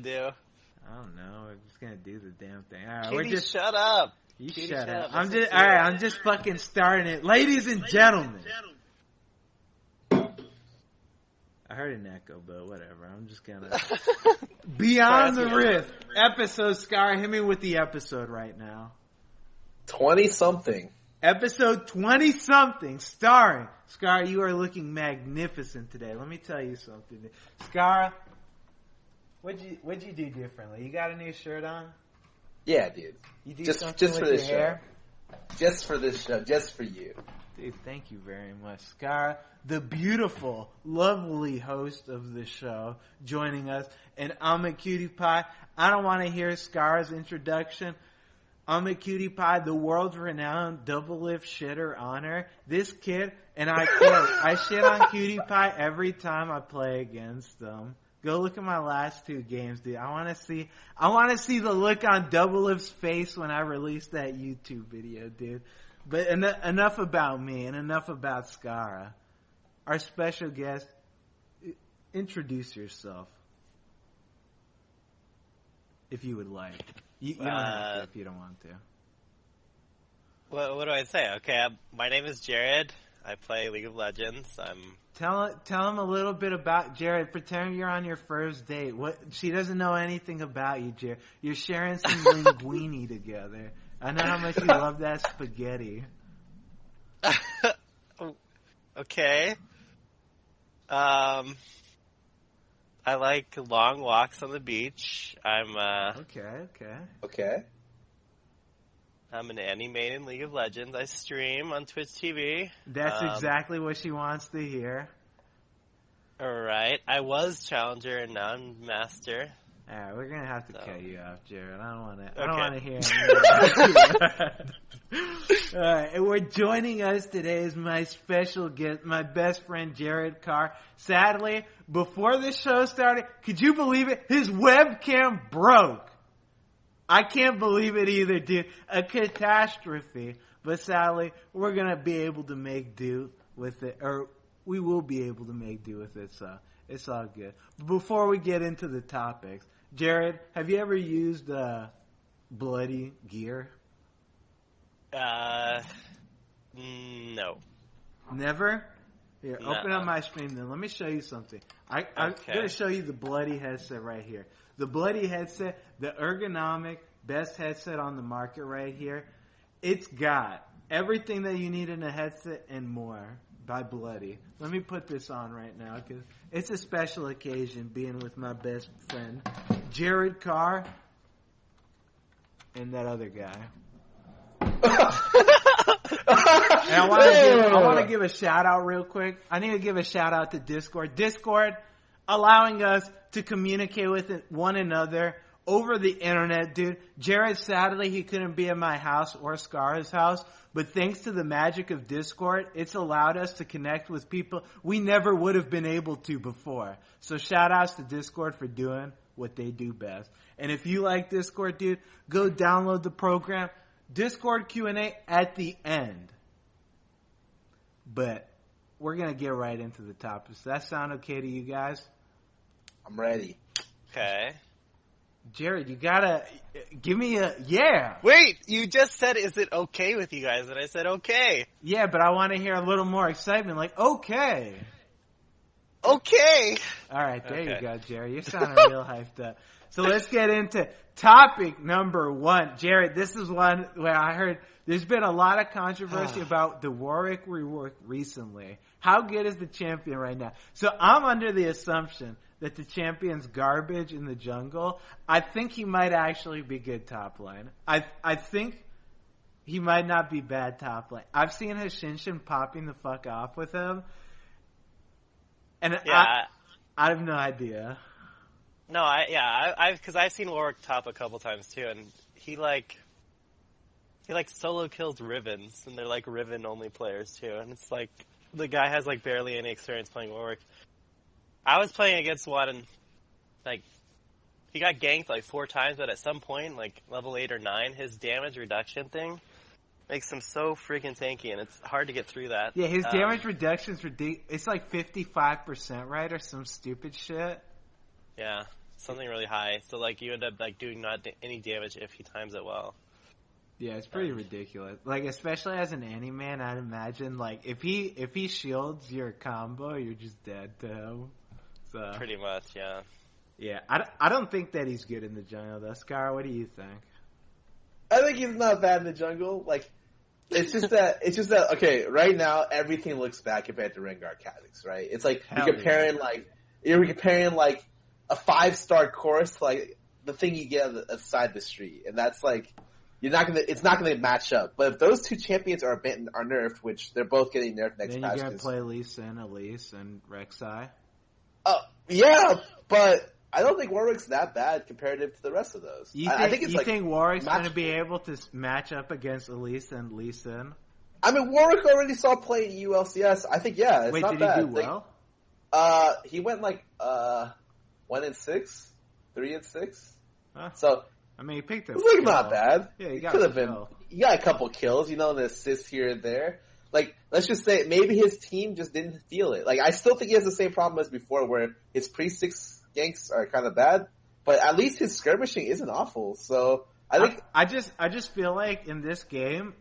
do? I don't know. We're just gonna do the damn thing. All right, Katie, shut up. You Katie, shut up. All right, I'm just fucking starting it. Ladies and gentlemen. I heard an echo, but whatever. I'm just gonna... Beyond the Rift. Episode, Scar. Hit me with the episode right now. 20-something. Episode 20-something. Starring. Scar, you are looking magnificent today. Let me tell you something. Scar, what'd you do differently? You got a new shirt on? Yeah, dude. You do just something for with this your show. hair? Just for this show. Just for you. Dude, thank you very much. Scar, the beautiful, lovely host of the show, joining us. And I'm a Cutie Pie. I don't want to hear Scar's introduction. I'm a Cutie Pie, the world's renowned double lift shitter honor. This kid, and I quote, I shit on Cutie Pie every time I play against them. Go look at my last 2 games, dude. I want to see the look on Double Lift's face when I release that YouTube video, dude. But enough about me and enough about Skara. Our special guest, introduce yourself. If you would like. You don't have to if you don't want to. What do I say? Okay, my name is Jared. I play League of Legends. Tell him a little bit about Jared. Pretend you're on your first date. She doesn't know anything about you, Jared. You're sharing some linguine together. I know how much you love that spaghetti. Okay. I like long walks on the beach. Okay. I'm an anime in League of Legends. I stream on Twitch TV. That's exactly what she wants to hear. Alright. I was Challenger and now I'm Master. Alright, we're gonna have to cut you off, Jared. I don't want to hear any Alright, and we're joining us today is my special guest, my best friend Jared Carr. Sadly, before this show started, could you believe it? His webcam broke. I can't believe it either, dude. A catastrophe. But sadly, we're gonna be able to make do with it, or we will be able to make do with it, so it's all good. Before we get into the topics, Jared, have you ever used bloody gear? No. Never? Here, Nuh-uh. Open up my stream then. Let me show you something. I'm going to show you the bloody headset right here. The bloody headset, the ergonomic, best headset on the market right here. It's got everything that you need in a headset and more by Bloody. Let me put this on right now because it's a special occasion being with my best friend, Jared Carr, and that other guy. And I want to give a shout out real quick. I need to give a shout out to Discord. Discord allowing us to communicate with one another over the internet, dude. Jared, sadly, he couldn't be at my house or Scar's house, but thanks to the magic of Discord, it's allowed us to connect with people we never would have been able to before. So shout outs to Discord for doing what they do best. And if you like Discord, dude, go download the program. Discord Q&A at the end. But we're going to get right into the topics. Does that sound okay to you guys? I'm ready. Okay. Jared, you gotta give me a yeah. Wait, you just said, is it okay with you guys? And I said, okay. Yeah, but I want to hear a little more excitement, like, okay. Okay. All right, there you go, Jared. You're sounding real hyped up. So let's get into topic number 1. Jared, this is one where I heard there's been a lot of controversy about the Warwick rework recently. How good is the champion right now? So I'm under the assumption that the champion's garbage in the jungle. I think he might actually be good top line. I think he might not be bad top line. I've seen Hashinshin popping the fuck off with him. And yeah. I have no idea. No, because I've seen Warwick top a couple times too, and he solo kills Rivens, and they're like Riven only players too, and it's like the guy has like barely any experience playing Warwick. I was playing against one, and like he got ganked like 4 times, but at some point, like level 8 or 9, his damage reduction thing makes him so freaking tanky, and it's hard to get through that. Yeah, his damage reduction's ridiculous. It's like 55%, right, or some stupid shit. Yeah. something really high. So like you end up like doing not any damage if he times it well. Yeah, it's pretty ridiculous. Like, especially as an Annie-man, I'd imagine, like, if he shields your combo, you're just dead to him. So Pretty much, yeah. Yeah, I don't think that he's good in the jungle, though. Scar, what do you think? I think he's not bad in the jungle. Like, it's just that, okay, right now, everything looks bad compared to Rengar Kha'Zix, right? It's like, you're comparing a 5-star course to, like, the thing you get aside the street. And that's, like, it's not gonna match up. But if those two champions are nerfed, which they're both getting nerfed next patch. Then you gotta play Lee Sin, Elise, and Rek'Sai. Yeah, but I don't think Warwick's that bad comparative to the rest of those. I think think Warwick's going to be able to match up against Elise and Lee Sin? I mean, Warwick already saw play in ULCS. I think, yeah, it's not bad. Wait, did he do well? He went like 1-6, 3-6. Huh. So I mean, he picked up. It's like not bad. Yeah, he could have been. He got a couple kills, an assist here and there. Like, let's just say maybe his team just didn't feel it. Like, I still think he has the same problem as before, where his pre-6 ganks are kind of bad, but at least his skirmishing isn't awful. So I think I just feel like in this game,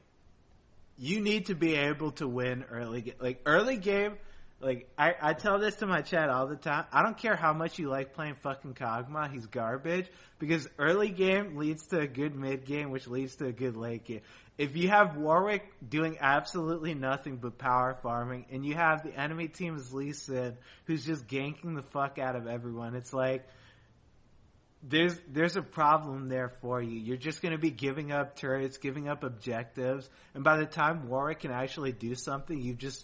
you need to be able to win early. Like early game. Like, I tell this to my chat all the time. I don't care how much you like playing fucking Kog'Maw. He's garbage. Because early game leads to a good mid game, which leads to a good late game. If you have Warwick doing absolutely nothing but power farming, and you have the enemy team's Lee Sin, who's just ganking the fuck out of everyone, it's like, there's a problem there for you. You're just going to be giving up turrets, giving up objectives, and by the time Warwick can actually do something, you're just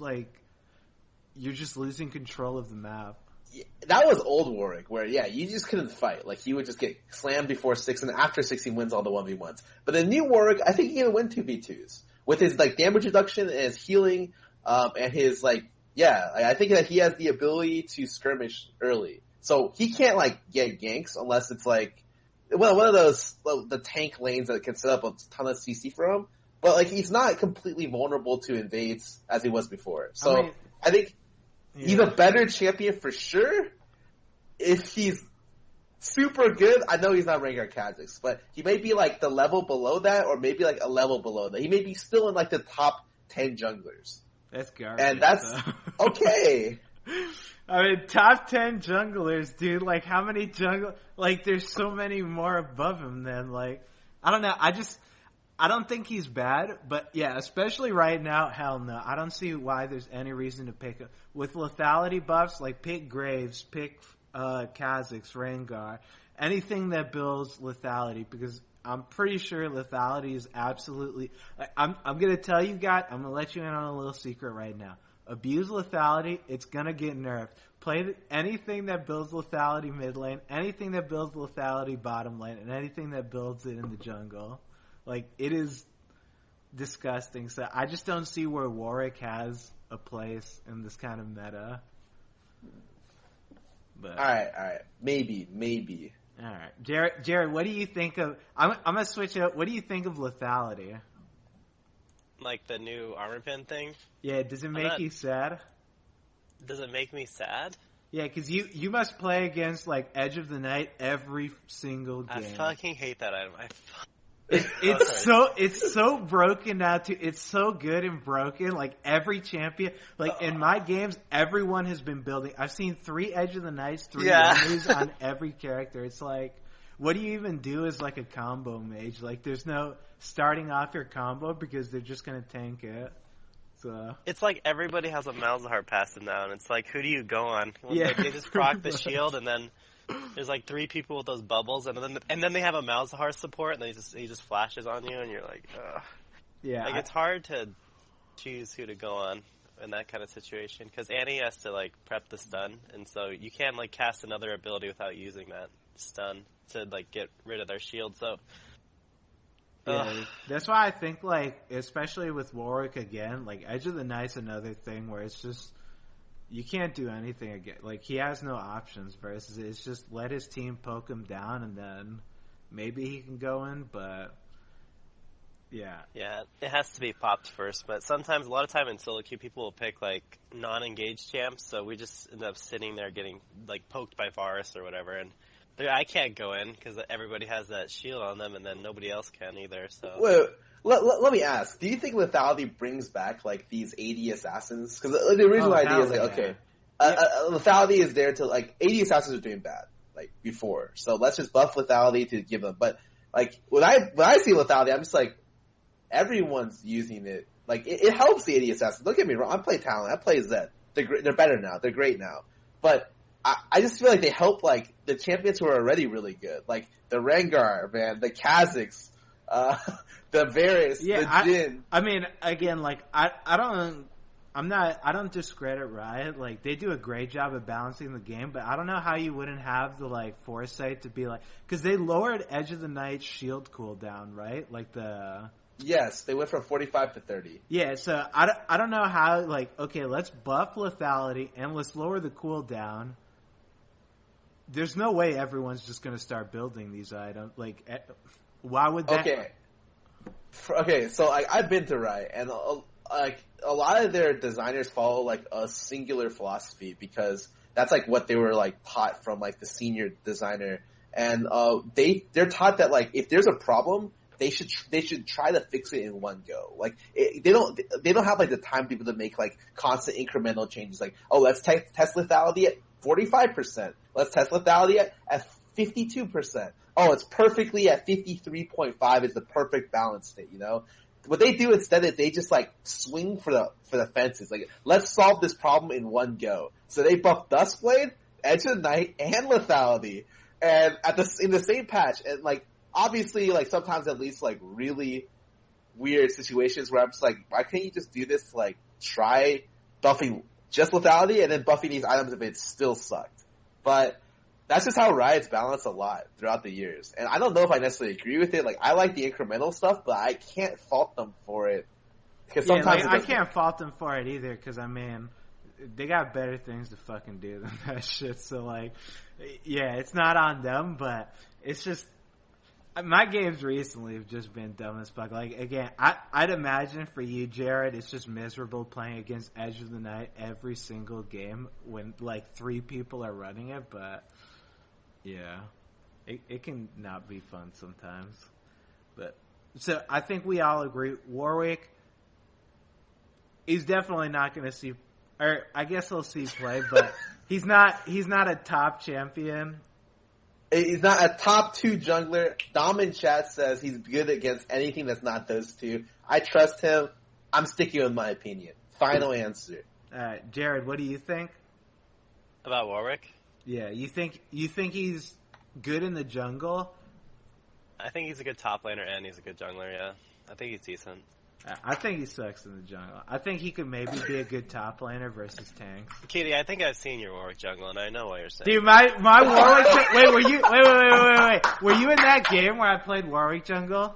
losing control of the map. Yeah, that was old Warwick, where, you just couldn't fight. Like, he would just get slammed before 6, and after 6 he wins all the 1v1s. But the new Warwick, I think he can win 2v2s. With his, like, damage reduction and his healing, and his, like, I think that he has the ability to skirmish early. So he can't, like, get ganks unless it's, like, one of those, the tank lanes that can set up a ton of CC for him. But, like, he's not completely vulnerable to invades as he was before. So, I think he's a better champion for sure. If he's super good, I know he's not Rengar Kha'Zix, but he may be like the level below that, or maybe like a level below that. He may be still in like the top 10 junglers. That's garbage. And that's okay. I mean, top 10 junglers, dude. Like, how many like, there's so many more above him than, like, I don't know. I don't think he's bad, but yeah, especially right now, hell no. I don't see why there's any reason to pick him. With lethality buffs, like pick Graves, pick Kha'Zix, Rengar, anything that builds lethality, because I'm pretty sure lethality is absolutely... I'm going to tell you guys, I'm going to let you in on a little secret right now. Abuse lethality, it's going to get nerfed. Play anything that builds lethality mid lane, anything that builds lethality bottom lane, and anything that builds it in the jungle. Like, it is disgusting. So I just don't see where Warwick has a place in this kind of meta. But all right. Maybe. All right, Jared, what do you think of? I'm gonna switch up. What do you think of lethality? Like the new armor pin thing? Yeah. Does it make you sad? Does it make me sad? Yeah, because you must play against like Edge of the Night every single game. I fucking hate that item. It's so broken now too. It's so good and broken. Like every champion, like in my games, everyone has been building. I've seen 3 Edge of the Nights, 3 enemies on every character. It's like, what do you even do as like a combo mage? Like there's no starting off your combo because they're just gonna tank it. So it's like everybody has a Malzahar passing now, and it's like, who do you go on? Well, they just proc the shield, and then there's like 3 people with those bubbles, and then they have a Malzahar support, and he just flashes on you, and you're like, ugh. Yeah. Like, it's hard to choose who to go on in that kind of situation, because Annie has to, like, prep the stun, and so you can't, like, cast another ability without using that stun to, like, get rid of their shield, so... Yeah, that's why I think, like, especially with Warwick again, like, Edge of the Night's another thing where it's just... You can't do anything again. Like, he has no options versus it's just let his team poke him down and then maybe he can go in, but yeah. Yeah, it has to be popped first, but sometimes, a lot of time in solo queue, people will pick, like, non-engaged champs, so we just end up sitting there getting, like, poked by Varus or whatever, and I can't go in because everybody has that shield on them, and then nobody else can either. So Wait, let me ask: do you think lethality brings back like these AD assassins? Because the original idea is like, okay, lethality is there to like AD assassins are doing bad like before, so let's just buff lethality to give them. But like when I see lethality, I'm just like everyone's using it. Like it helps the AD assassins. Don't get me wrong. I play Talon. I play Zed. They're better now. They're great now. But I just feel like they help like the champions who are already really good, like the Rengar, man, the Kha'Zix, the Varus, the Jhin. I mean, again, like I don't discredit Riot. Like they do a great job of balancing the game, but I don't know how you wouldn't have the like foresight to be like, because they lowered Edge of the Night shield cooldown, right? Like Yes, they went from 45 to 30. Yeah, so I don't know how, like, okay, let's buff lethality and let's lower the cooldown. There's no way everyone's just going to start building these items. Like, why would that... Okay, so I've been to Riot, and a lot of their designers follow, like, a singular philosophy, because that's, like, what they were, like, taught from, like, the senior designer. And they're taught that, like, if there's a problem... They should try to fix it in one go. Like they don't have like the time people to make like constant incremental changes. Like, oh, let's test lethality at 45%. Let's test lethality at 52%. Oh, it's perfectly at 53.5 is the perfect balance state. You know, what they do instead is they just like swing for the fences. Like, let's solve this problem in one go. So they buff Duskblade, Edge of the Night, and lethality, and in the same patch, and like. Obviously, like, sometimes at least, like, really weird situations where I'm just like, why can't you just do this, like, try buffing just lethality and then buffing these items if it still sucked? But that's just how Riot's balanced a lot throughout the years. And I don't know if I necessarily agree with it. Like, I like the incremental stuff, but I can't fault them for it. Because sometimes I can't fault them for it either, because, I mean, they got better things to fucking do than that shit. So, like, yeah, it's not on them, but it's just... My games recently have just been dumb as fuck. Like, again, I'd imagine for you, Jared, it's just miserable playing against Edge of the Night every single game when, like, 3 people are running it, but, yeah. It can not be fun sometimes. But, so, I think we all agree, Warwick, he's definitely not going to see, or I guess he'll see play, but he's not a top champion. He's not a top 2 jungler. Dom in chat says he's good against anything that's not those two. I trust him. I'm sticking with my opinion. Final answer. Jared, what do you think? About Warwick? Yeah, you think he's good in the jungle? I think he's a good top laner and he's a good jungler, yeah. I think he's decent. I think he sucks in the jungle. I think he could maybe be a good top laner versus tanks. Katie, I think I've seen your Warwick jungle, and I know what you're saying. Dude, my Warwick... Wait, wait. Were you in that game where I played Warwick jungle?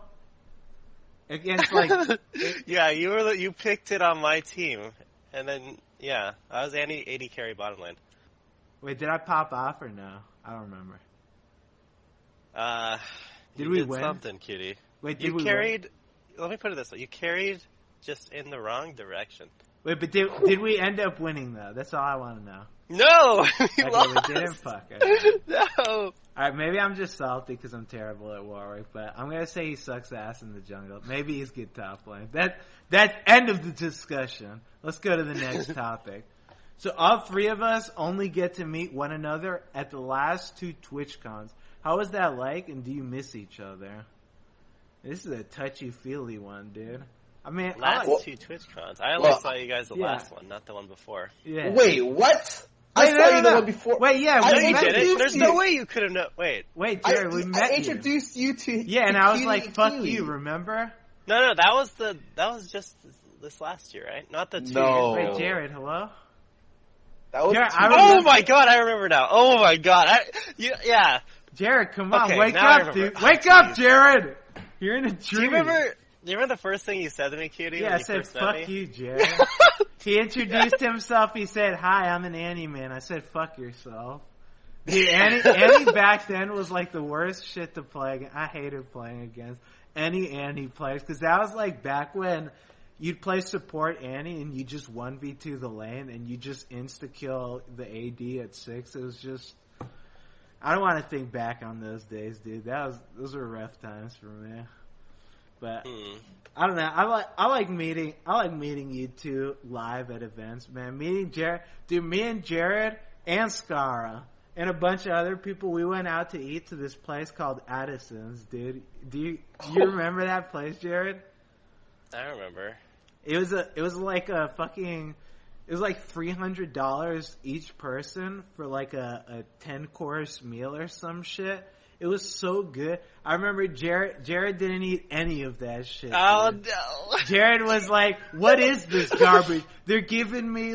Against, like... Yeah, you picked it on my team. And then, yeah, I was 80 carry bottom lane. Wait, did I pop off or no? I don't remember. Did we win? Something, Cutie. Wait, you carried... Let me put it this way. You carried just in the wrong direction. Wait, but did we end up winning, though? That's all I want to know. No! We lost. We didn't fuck it. No! Alright, maybe I'm just salty because I'm terrible at Warwick, but I'm going to say he sucks ass in the jungle. Maybe he's good top lane. That's end of the discussion. Let's go to the next topic. So all 3 of us only get to meet one another at the last 2 TwitchCons. How was that like, and do you miss each other? This is a touchy-feely one, dude. I mean, last 2 TwitchCons. I only saw you guys the last one, not the one before. Yeah. Wait, what? I saw you the one before. Wait, yeah, we met you. There's no way you could have known. Wait, Jared, we met you. I introduced you to. Yeah, and I was like, "Fuck you," remember? No, that was just this last year, right? Not the 2 no. years. Wait, Jared, hello. That was. Jared, oh my god, I remember now. Oh my god, yeah. Jared, come on, okay, wake up, dude. Wake up, Jared. You're in a dream. Do you remember the first thing you said to me, Cutie? Yeah, I said, fuck you, Jared. He introduced himself. He said, hi, I'm an Annie man. I said, fuck yourself. Dude, Annie back then was like the worst shit to play against. I hated playing against any Annie players because that was like back when you'd play support Annie and you just 1v2 the lane and you just insta-kill the AD at 6. It was just... I don't want to think back on those days, dude. Those were rough times for me. But I don't know. I like meeting you two live at events, man. Meeting Jared, dude. Me and Jared and Skara and a bunch of other people. We went out to eat to this place called Addison's, dude. Do you remember that place, Jared? I remember. It was like $300 each person for like a 10-course meal or some shit. It was so good. I remember Jared didn't eat any of that shit. Oh, dude. no. Jared was like, "What is this garbage? They're giving me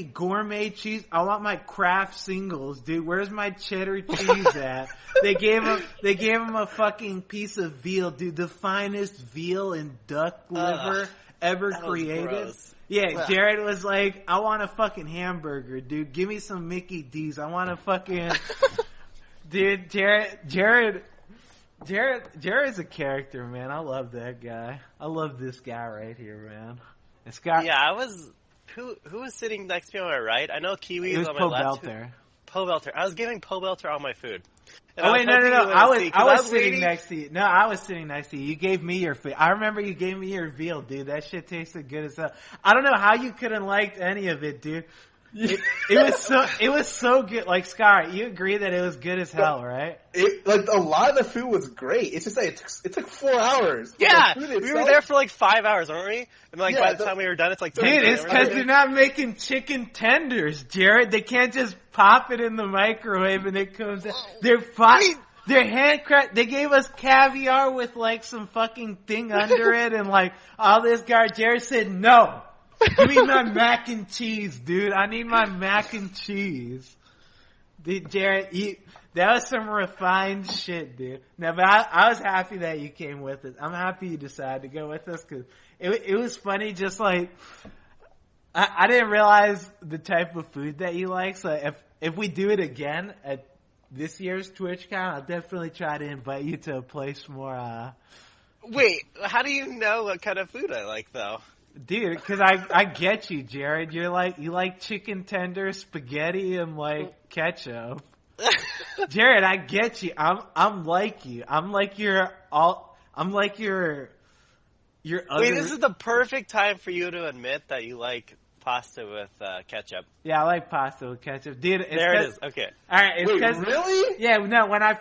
gourmet cheese. I want my Kraft singles, dude. Where's my cheddar cheese at?" They gave him a fucking piece of veal, dude. The finest veal and duck liver ever created. Gross. Yeah, Jared was like, "I want a fucking hamburger, dude. Give me some Mickey D's. I want a fucking..." Dude, Jared's a character, man. I love that guy. I love this guy right here, man. It's got... Yeah, I was... Who was sitting next to me on my right? I know Kiwi was on my left. Poe Belter. I was giving Poe Belter all my food. And no. I was sitting waiting. next to you. No, I was sitting next to you. You gave me your food. I remember you gave me your veal, dude. That shit tasted good as hell. I don't know how you couldn't like any of it, dude. It was so good. Like, Scar, you agree that it was good as hell, right? Like, a lot of the food was great. It's just that it took 4 hours. Yeah, we were there for like 5 hours, weren't we? And like by the time we were done, it's like 10 dude, it's because they're not making chicken tenders, Jared. They can't just pop it in the microwave and it comes out. They're handcrafted. They gave us caviar with like some fucking thing under it and like all this guy. Jared said no. Give me my mac and cheese, dude. I need my mac and cheese. Dude, Jared, that was some refined shit, dude. No, but I was happy that you came with us. I'm happy you decided to go with us because it was funny. Just like I didn't realize the type of food that you like. So if we do it again at this year's TwitchCon, I'll definitely try to invite you to a place more. Wait, how do you know what kind of food I like, though? Dude, because I get you, Jared. You like chicken tenders, spaghetti, and like ketchup. Jared, I get you. I'm like you. I'm like your other. Wait, this is the perfect time for you to admit that you like pasta with ketchup. Yeah, I like pasta with ketchup, dude. There it is. Okay. All right. It's Wait, really? Yeah. No. When I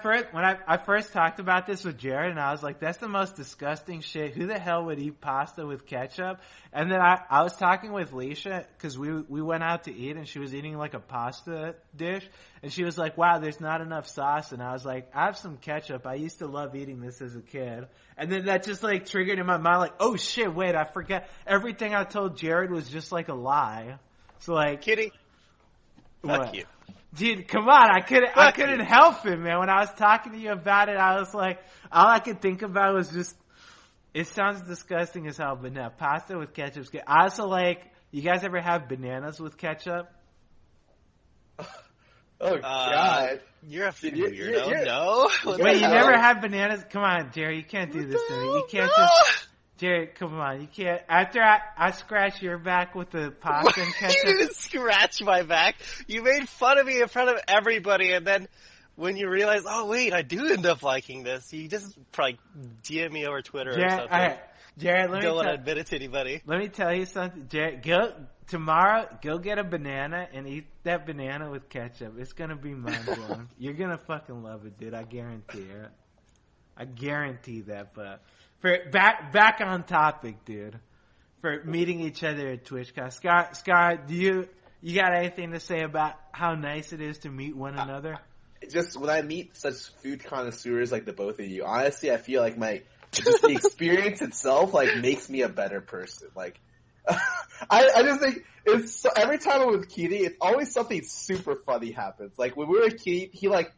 first talked about this with Jared, and I was like, "That's the most disgusting shit. Who the hell would eat pasta with ketchup?" And then I was talking with Leisha because we went out to eat, and she was eating like a pasta dish, and she was like, "Wow, there's not enough sauce." And I was like, "I have some ketchup. I used to love eating this as a kid." And then that just like triggered in my mind, like, "Oh shit, wait, I forgot everything I told Jared was just like a lie." So like, Kitty, fuck what? you. Dude, come on, I couldn't help it, man. When I was talking to you about it, I was like, all I could think about was just, it sounds disgusting as hell, but no, pasta with ketchup's good. I also like, you guys ever have bananas with ketchup? Oh, God. You're a weirdo. No. Wait, you never had bananas? Come on, Jerry, you can't do this to me. You can't just... Jerry, come on, you can't. After I scratch your back with the pasta and ketchup. You didn't scratch my back. You made fun of me in front of everybody, and then when you realize, oh wait, I do end up liking this, you just probably DM me over Twitter or something. All right. Jared, don't want to admit it to anybody. Let me tell you something, Jared. Tomorrow, go get a banana and eat that banana with ketchup. It's gonna be mind blowing. You're gonna fucking love it, dude. I guarantee it. I guarantee that, but. For back on topic, dude. For meeting each other at TwitchCon. Scott, do you got anything to say about how nice it is to meet one another? Just when I meet such food connoisseurs like the both of you, honestly, I feel like the experience itself like makes me a better person. Like, I just think it's every time I'm with Kitty, it's always something super funny happens. Like when we were with Kitty, he like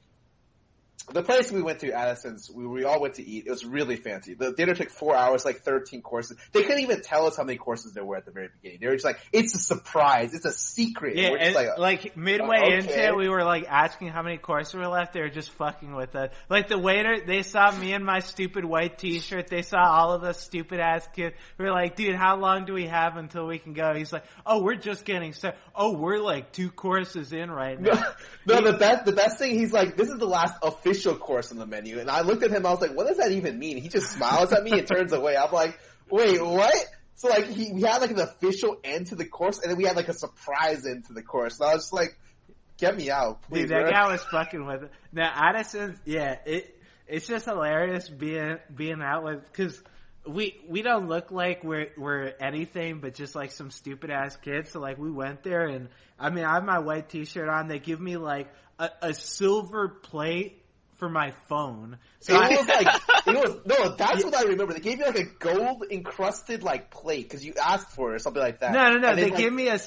the place we went to, Addison's, we all went to eat. It was really fancy. The dinner took 4 hours, like 13 courses. They couldn't even tell us how many courses there were at the very beginning. They were just like, it's a surprise. It's a secret. Yeah, we're just like midway into it, we were like asking how many courses were left. They were just fucking with us. Like the waiter, they saw me in my stupid white t-shirt. They saw all of us stupid ass kids. We were like, dude, how long do we have until we can go? He's like, oh, we're just getting started. Oh, we're like 2 courses in right now. No, the best thing, he's like, this is the last official course on the menu. And I looked at him, I was like, what does that even mean? He just smiles at me and turns away. I'm like, wait, what? So like, we had like an official end to the course, and then we had like a surprise end to the course. And I was just like, get me out, please. Dude, that guy was fucking with it. Now, Addison's, yeah, it's just hilarious being out with, cause we don't look like we're anything but just like some stupid ass kids. So like we went there, and I mean, I have my white t-shirt on. They give me like a silver plate for my phone. So that's what I remember. They gave you like a gold encrusted like plate because you asked for it or something like that. No. They gave me a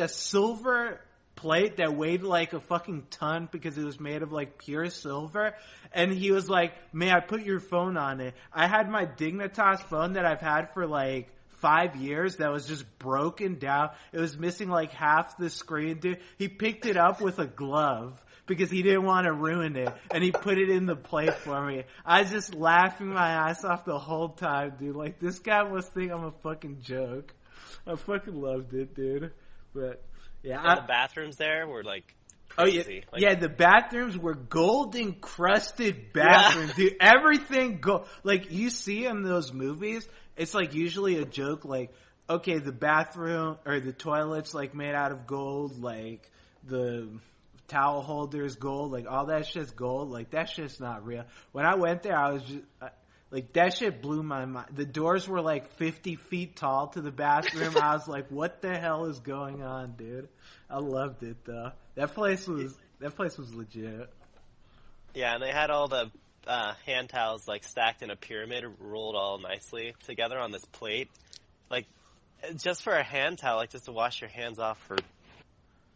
silver plate that weighed like a fucking ton because it was made of like pure silver. And he was like, may I put your phone on it? I had my Dignitas phone that I've had for like 5 years that was just broken down. It was missing like half the screen, dude. He picked it up with a glove because he didn't want to ruin it, and he put it in the plate for me. I was just laughing my ass off the whole time, dude. Like, this guy must think I'm a fucking joke. I fucking loved it, dude. But yeah, the bathrooms there were like crazy. Oh yeah, like, yeah. The bathrooms were gold encrusted bathrooms, dude. Everything gold. Like you see in those movies, it's like usually a joke. Like, okay, the bathroom or the toilet's like made out of gold. Like the towel holders gold. Like all that shit's gold. Like that shit's not real. When I went there, I was just. Like, that shit blew my mind. The doors were like 50 feet tall to the bathroom. I was like, what the hell is going on, dude? I loved it, though. That place was legit. Yeah, and they had all the hand towels, like, stacked in a pyramid, rolled all nicely together on this plate. Like, just for a hand towel, like, just to wash your hands off for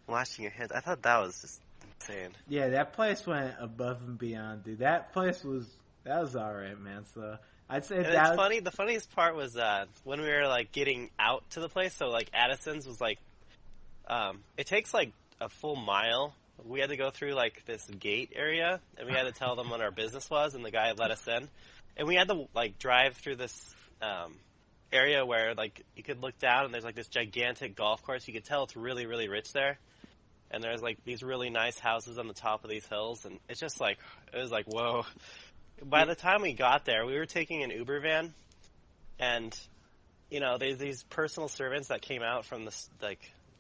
washing your hands. I thought that was just insane. Yeah, that place went above and beyond, dude. That was alright, man. So I'd say and it's funny. The funniest part was when we were like getting out to the place. So like Addison's was like, it takes like a full mile. We had to go through like this gate area, and we had to tell them what our business was, and the guy let us in. And we had to like drive through this area where like you could look down, and there's like this gigantic golf course. You could tell it's really, really rich there. And there's like these really nice houses on the top of these hills, and it's just like it was like whoa. By the time we got there, we were taking an Uber van, and you know, there's these personal servants that came out from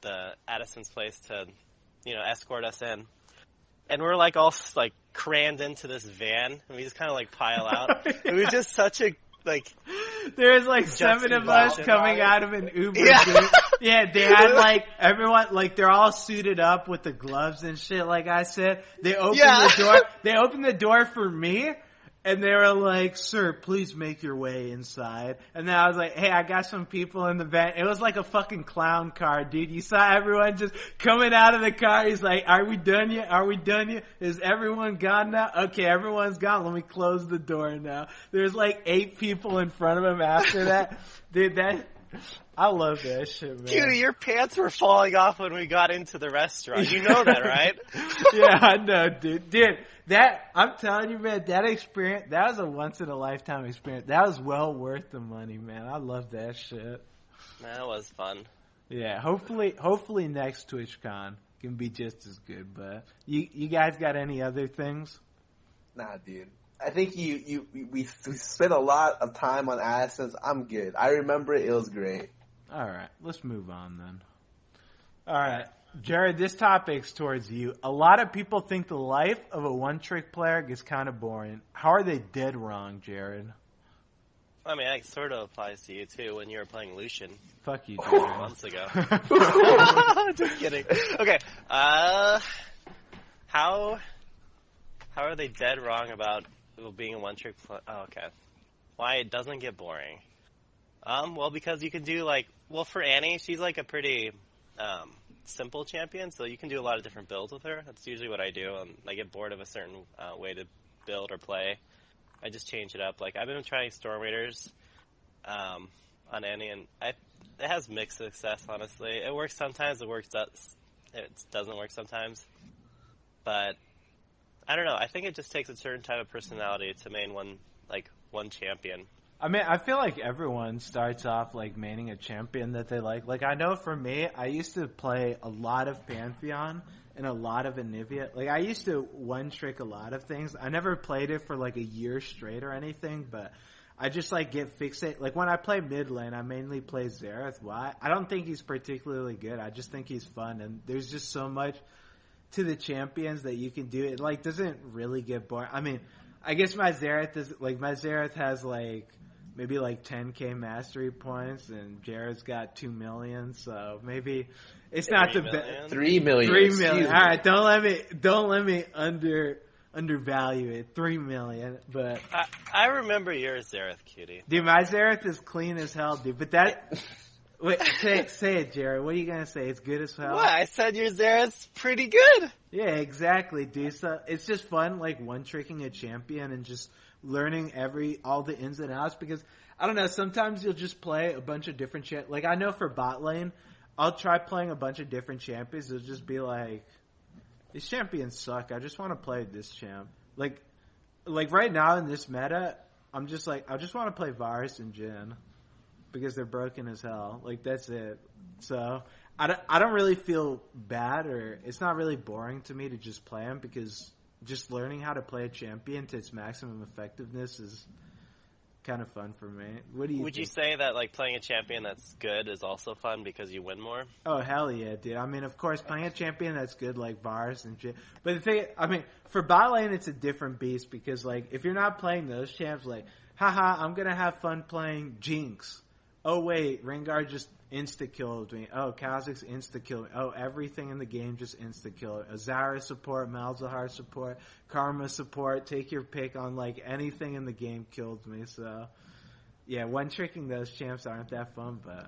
the Addison's place to, you know, escort us in, and we're like all like crammed into this van, and we just kind of like pile out. It was just such a like. There's like 7 of us coming out of an Uber. Yeah. Yeah, they had like everyone, like they're all suited up with the gloves and shit. Like I said, they opened the door. They opened the door for me. And they were like, sir, please make your way inside. And then I was like, hey, I got some people in the van. It was like a fucking clown car, dude. You saw everyone just coming out of the car. He's like, are we done yet? Are we done yet? Is everyone gone now? Okay, everyone's gone. Let me close the door now. There's like 8 people in front of him after that. Dude, I love that shit, man. Cutie, your pants were falling off when we got into the restaurant. You know that, right? Yeah, I know, dude. Dude, I'm telling you, man, that experience, that was a once-in-a-lifetime experience. That was well worth the money, man. I love that shit. That was fun. Yeah, hopefully next TwitchCon can be just as good, but you guys got any other things? Nah, dude. I think we spent a lot of time on Addison's. I'm good. I remember it. It was great. All right, let's move on then. All right, Jared, this topic's towards you. A lot of people think the life of a one-trick player is kind of boring. How are they dead wrong, Jared? I mean, that sort of applies to you, too, when you were playing Lucian. Fuck you, Jared. Months ago. Just kidding. Okay, how are they dead wrong about being a one-trick player? Oh, okay. Why it doesn't get boring? Well, because you can do, like, well, for Annie, she's, like, a pretty, simple champion, so you can do a lot of different builds with her. That's usually what I do. I get bored of a certain way to build or play. I just change it up. Like, I've been trying Storm Raiders on Annie, and it has mixed success, honestly. It works sometimes, it doesn't work sometimes. But, I don't know. I think it just takes a certain type of personality to main one champion. I mean, I feel like everyone starts off, like, maining a champion that they like. Like, I know for me, I used to play a lot of Pantheon and a lot of Anivia. Like, I used to one-trick a lot of things. I never played it for, like, a year straight or anything, but I just, like, get fixated. Like, when I play mid lane, I mainly play Xerath. Why? I don't think he's particularly good. I just think he's fun, and there's just so much to the champions that you can do. It, like, doesn't really get boring. I mean, I guess my Xerath has, like, maybe like 10k mastery points, and Jared's got 2 million, so maybe it's not the best. 3 million. 3 million. All right, don't let me undervalue it. 3 million, but I remember your Xerath, cutie. Dude, my Xerath is clean as hell, dude. But that wait, say it, Jared. What are you gonna say? It's good as hell. What? I said your Xerath's pretty good. Yeah, exactly, dude. So it's just fun, like one-tricking a champion and just learning all the ins and outs, because I don't know, sometimes you'll just play a bunch of different like I know for bot lane, I'll try playing a bunch of different champions. It'll just be like, these champions suck. I just want to play this champ. Like right now in this meta, I'm just like, I just want to play Varus and Jhin because they're broken as hell. Like, that's it. So I don't really feel bad, or it's not really boring to me to just play them, because just learning how to play a champion to its maximum effectiveness is kind of fun for me. What do you Would you say that, like, playing a champion that's good is also fun because you win more? Oh, hell yeah, dude. I mean, of course, playing a champion that's good, like Varus and shit. But the thing, I mean, for bot lane, it's a different beast, because, like, if you're not playing those champs, like, haha, I'm gonna have fun playing Jinx. Oh, wait, Rengar just insta-killed me. Oh, Kha'Zix insta-killed me. Oh, everything in the game just insta-killed me. Azara support, Malzahar support, Karma support, take your pick on, like, anything in the game killed me. So, yeah, one-tricking those champs aren't that fun, but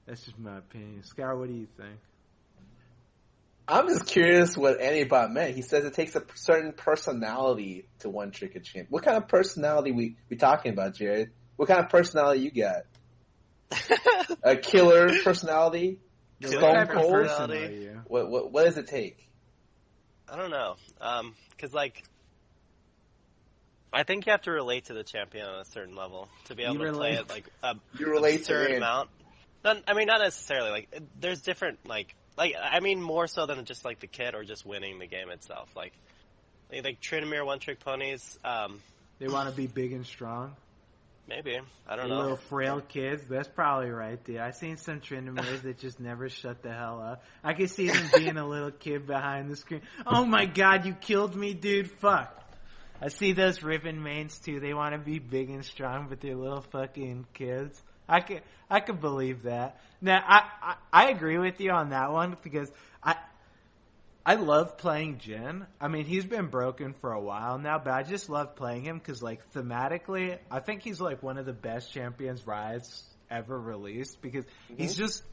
that's just my opinion. Scar, what do you think? I'm just curious what Antibot meant. He says it takes a certain personality to one-trick a champ. What kind of personality we talking about, Jared? What kind of personality you got? A killer personality? Stone Cold? What does it take? I don't know. 'Cause, like, I think you have to relate to the champion on a certain level to be able to play it, like, you relate a certain to amount. Not necessarily. Like, there's different, like, I mean, more so than just, like, the kit or just winning the game itself. Like Tryndamere one-trick ponies. They want to be big and strong. Maybe. I don't know. Little frail kids. That's probably right, dude. I've seen some Tryndameres that just never shut the hell up. I can see them being a little kid behind the screen. Oh my god, you killed me, dude. Fuck. I see those Riven mains too. They want to be big and strong, but they're little fucking kids. I could believe that. Now, I agree with you on that one, because I love playing Jhin. I mean, he's been broken for a while now, but I just love playing him because, like, thematically, I think he's, like, one of the best champions Riot's ever released, because he's just,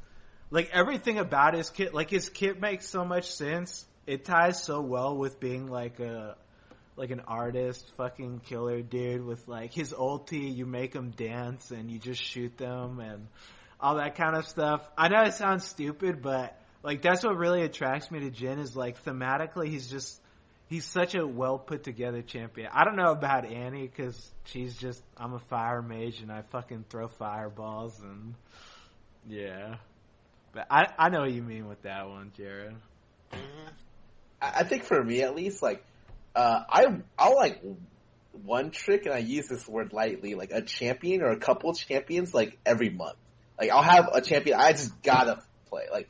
like, everything about his kit, like, his kit makes so much sense. It ties so well with being, like, an artist fucking killer dude with, like, his ulti, you make them dance and you just shoot them and all that kind of stuff. I know it sounds stupid, but, like, that's what really attracts me to Jhin, is, like, thematically, he's such a well put together champion. I don't know about Annie, because she's just, I'm a fire mage and I fucking throw fireballs and, yeah. But I know what you mean with that one, Jared. I think for me, at least, like, I'll like one trick, and I use this word lightly, like a champion or a couple champions, like, every month. Like, I'll have a champion I just gotta play. Like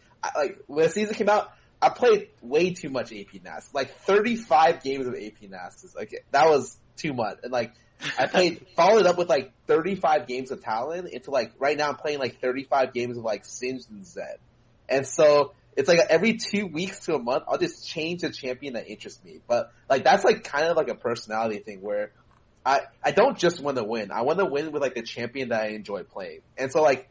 when the season came out, I played way too much AP Nast. Like 35 games of AP Nast. Like, that was too much. And, like, I followed up with, like, 35 games of Talon into, like, right now I'm playing, like, 35 games of, like, Singed and Zed. And so it's like every 2 weeks to a month, I'll just change a champion that interests me. But, like, that's, like, kind of like a personality thing where I don't just want to win. I want to win with, like, a champion that I enjoy playing. And so, like,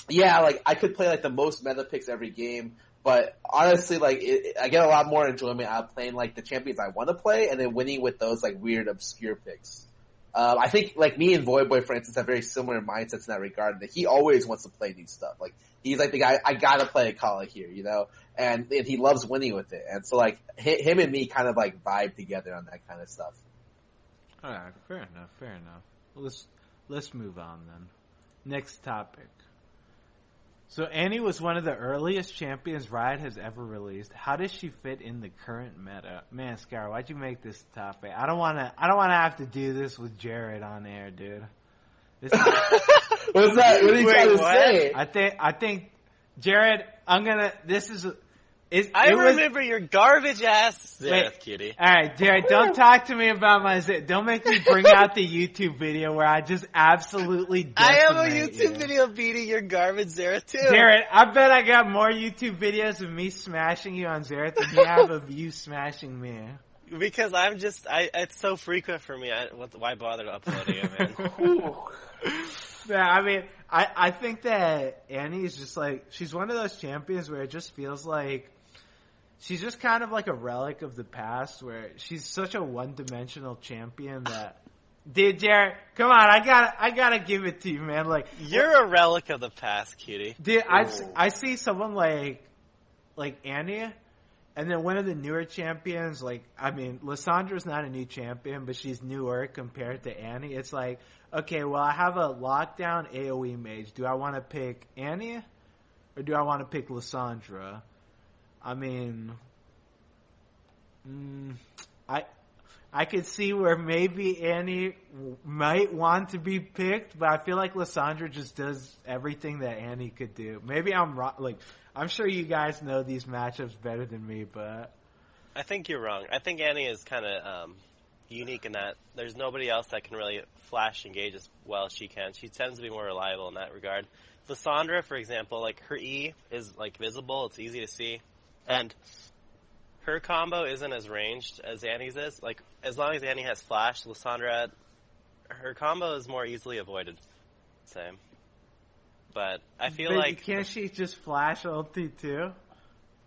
yeah, like I could play like the most meta picks every game, but honestly, like I get a lot more enjoyment out of playing like the champions I want to play, and then winning with those like weird obscure picks. I think like me and Void Boy, for instance, have very similar mindsets in that regard. That he always wants to play new stuff. Like he's like the guy I gotta play a Kala here, you know, and he loves winning with it. And so like him and me kind of like vibe together on that kind of stuff. All right, fair enough, fair enough. Let's move on then. Next topic. So Annie was one of the earliest champions Riot has ever released. How does she fit in the current meta? Man, Scar, why'd you make this topic? I don't wanna have to do this with Jared on air, dude. What's that? What are you trying to say? I think Jared, I remember your garbage ass Xerath, cutie. Alright, Jared, don't talk to me about my Xerath. Don't make me bring out the YouTube video where I just absolutely I have a decimate YouTube video beating your garbage Xerath too. Jared, I bet I got more YouTube videos of me smashing you on Xerath than you have of you smashing me. Because it's so frequent for me. Why bother uploading it, man? Yeah, I mean, I think that Annie is just like, she's one of those champions where it just feels like she's just kind of like a relic of the past, where she's such a one-dimensional champion that, dude, Jared, come on, I gotta give it to you, man. Like, you're a relic of the past, cutie. Dude, I see someone like Annie, and then one of the newer champions, like, I mean, Lissandra's not a new champion, but she's newer compared to Annie. It's like, okay, well, I have a lockdown AoE mage. Do I want to pick Annie, or do I want to pick Lissandra? I mean, I could see where maybe Annie might want to be picked, but I feel like Lissandra just does everything that Annie could do. Maybe I'm wrong. Like, I'm sure you guys know these matchups better than me, but I think you're wrong. I think Annie is kind of unique in that there's nobody else that can really flash engage as well as she can. She tends to be more reliable in that regard. Lissandra, for example, like her E is like visible. It's easy to see. And her combo isn't as ranged as Annie's is. Like, as long as Annie has flash, Lissandra, her combo is more easily avoided. Same. But I feel like... Can't she just flash ulti too?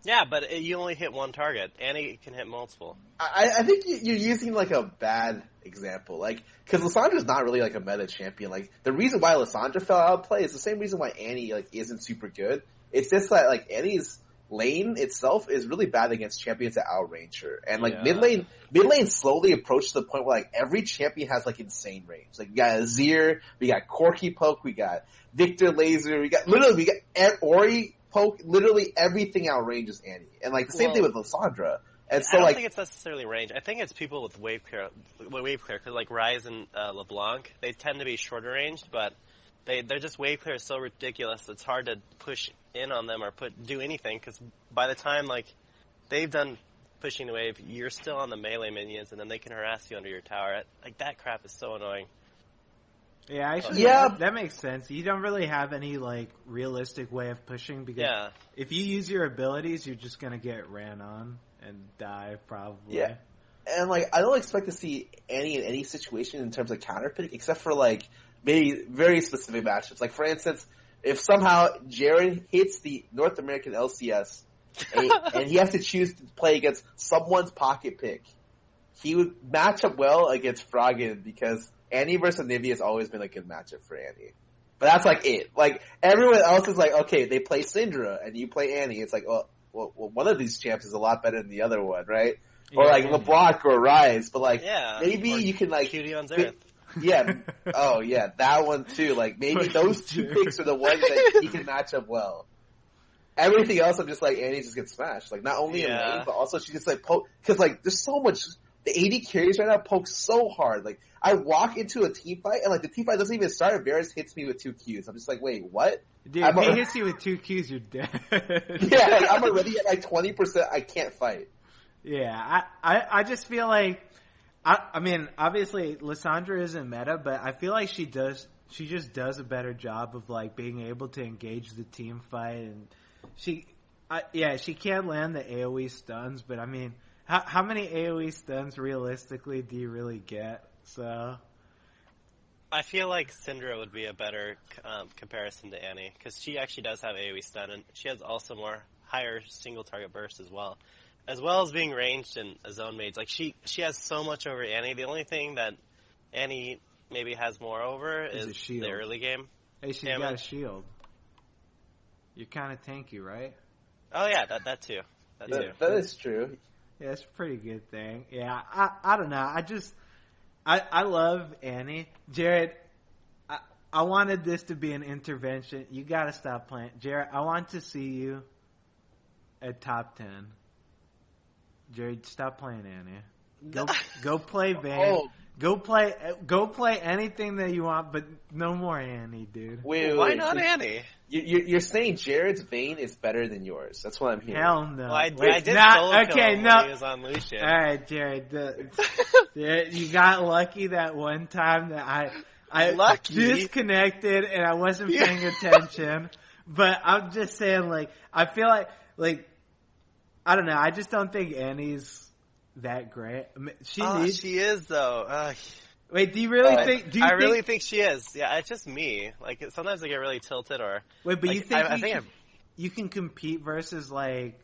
Yeah, but you only hit one target. Annie can hit multiple. I think you're using like a bad example. Like, because Lissandra's not really like a meta champion. Like, the reason why Lissandra fell out of play is the same reason why Annie like isn't super good. It's just that like Annie's lane itself is really bad against champions that outrange her. And like mid lane slowly approached to the point where like every champion has like insane range. Like we got Azir, we got Corki Poke, we got Victor Laser, we got Ori Poke, literally everything outranges Annie. And like the same thing with Lissandra. And so I don't think it's necessarily range. I think it's people with wave clear, because like Ryze and LeBlanc, they tend to be shorter ranged, but they're just wave clear is so ridiculous it's hard to push in on them or do anything, because by the time like they've done pushing the wave, you're still on the melee minions, and then they can harass you under your tower. Like, that crap is so annoying. Yeah, that makes sense. You don't really have any like realistic way of pushing, because if you use your abilities, you're just gonna get ran on and die probably. Yeah. And like, I don't expect to see Annie in any situation in terms of counter pick, except for like maybe very specific matchups. Like, for instance, if somehow Jared hits the North American LCS and he has to choose to play against someone's pocket pick, he would match up well against Froggen, because Annie versus Nivea has always been a good matchup for Annie. But that's like it. Like, everyone else is like, okay, they play Syndra and you play Annie. It's like, well, one of these champs is a lot better than the other one, right? Or like LeBlanc or Ryze, but like maybe you can like Cutie on Xerath. Yeah. Oh yeah, that one too. Like, maybe those two picks are the ones that he can match up well. Everything else, I'm just like, Annie just gets smashed. Like, not only in lane, but also she gets like poke, because like there's so much. The AD carries right now poke so hard. Like, I walk into a team fight and like the team fight doesn't even start. Varus hits me with 2 Qs. I'm just like, wait, what? Dude, if he hits you with 2 Qs, you're dead. Yeah, like, I'm already at like 20%. I can't fight. Yeah, I just feel like, I mean, obviously Lissandra isn't meta, but I feel like she just does a better job of like being able to engage the team fight, and she can land the AoE stuns, but I mean, how many AoE stuns realistically do you really get? So I feel like Syndra would be a better comparison to Annie, because she actually does have AoE stun, and she has also more higher single target burst as well as being ranged in a zone mage. Like she has so much over Annie. The only thing that Annie maybe has more over is the early game. Hey, she's got a shield. You're kind of tanky, right? Oh yeah, that too. That is true. Yeah, it's a pretty good thing. Yeah, I don't know. I love Annie. Jared, I wanted this to be an intervention. You gotta stop playing. Jared, I want to see you at top 10. Jared, stop playing Annie. Go play Vayne. Oh. Go play anything that you want, but no more Annie, dude. Why not Annie? You're saying Jared's Vayne is better than yours. That's what I'm hearing. Hell no. Well, I did solo kill him when he was on Lucian. Alright, Jared. You got lucky that one time that I disconnected and I wasn't paying attention. But I'm just saying, like, I feel like, I don't know. I just don't think Annie's that great. I mean, she is though. Wait, do you really think? I really think she is. Yeah, it's just me. Like sometimes I get really tilted, or wait, but like, you think you can compete versus like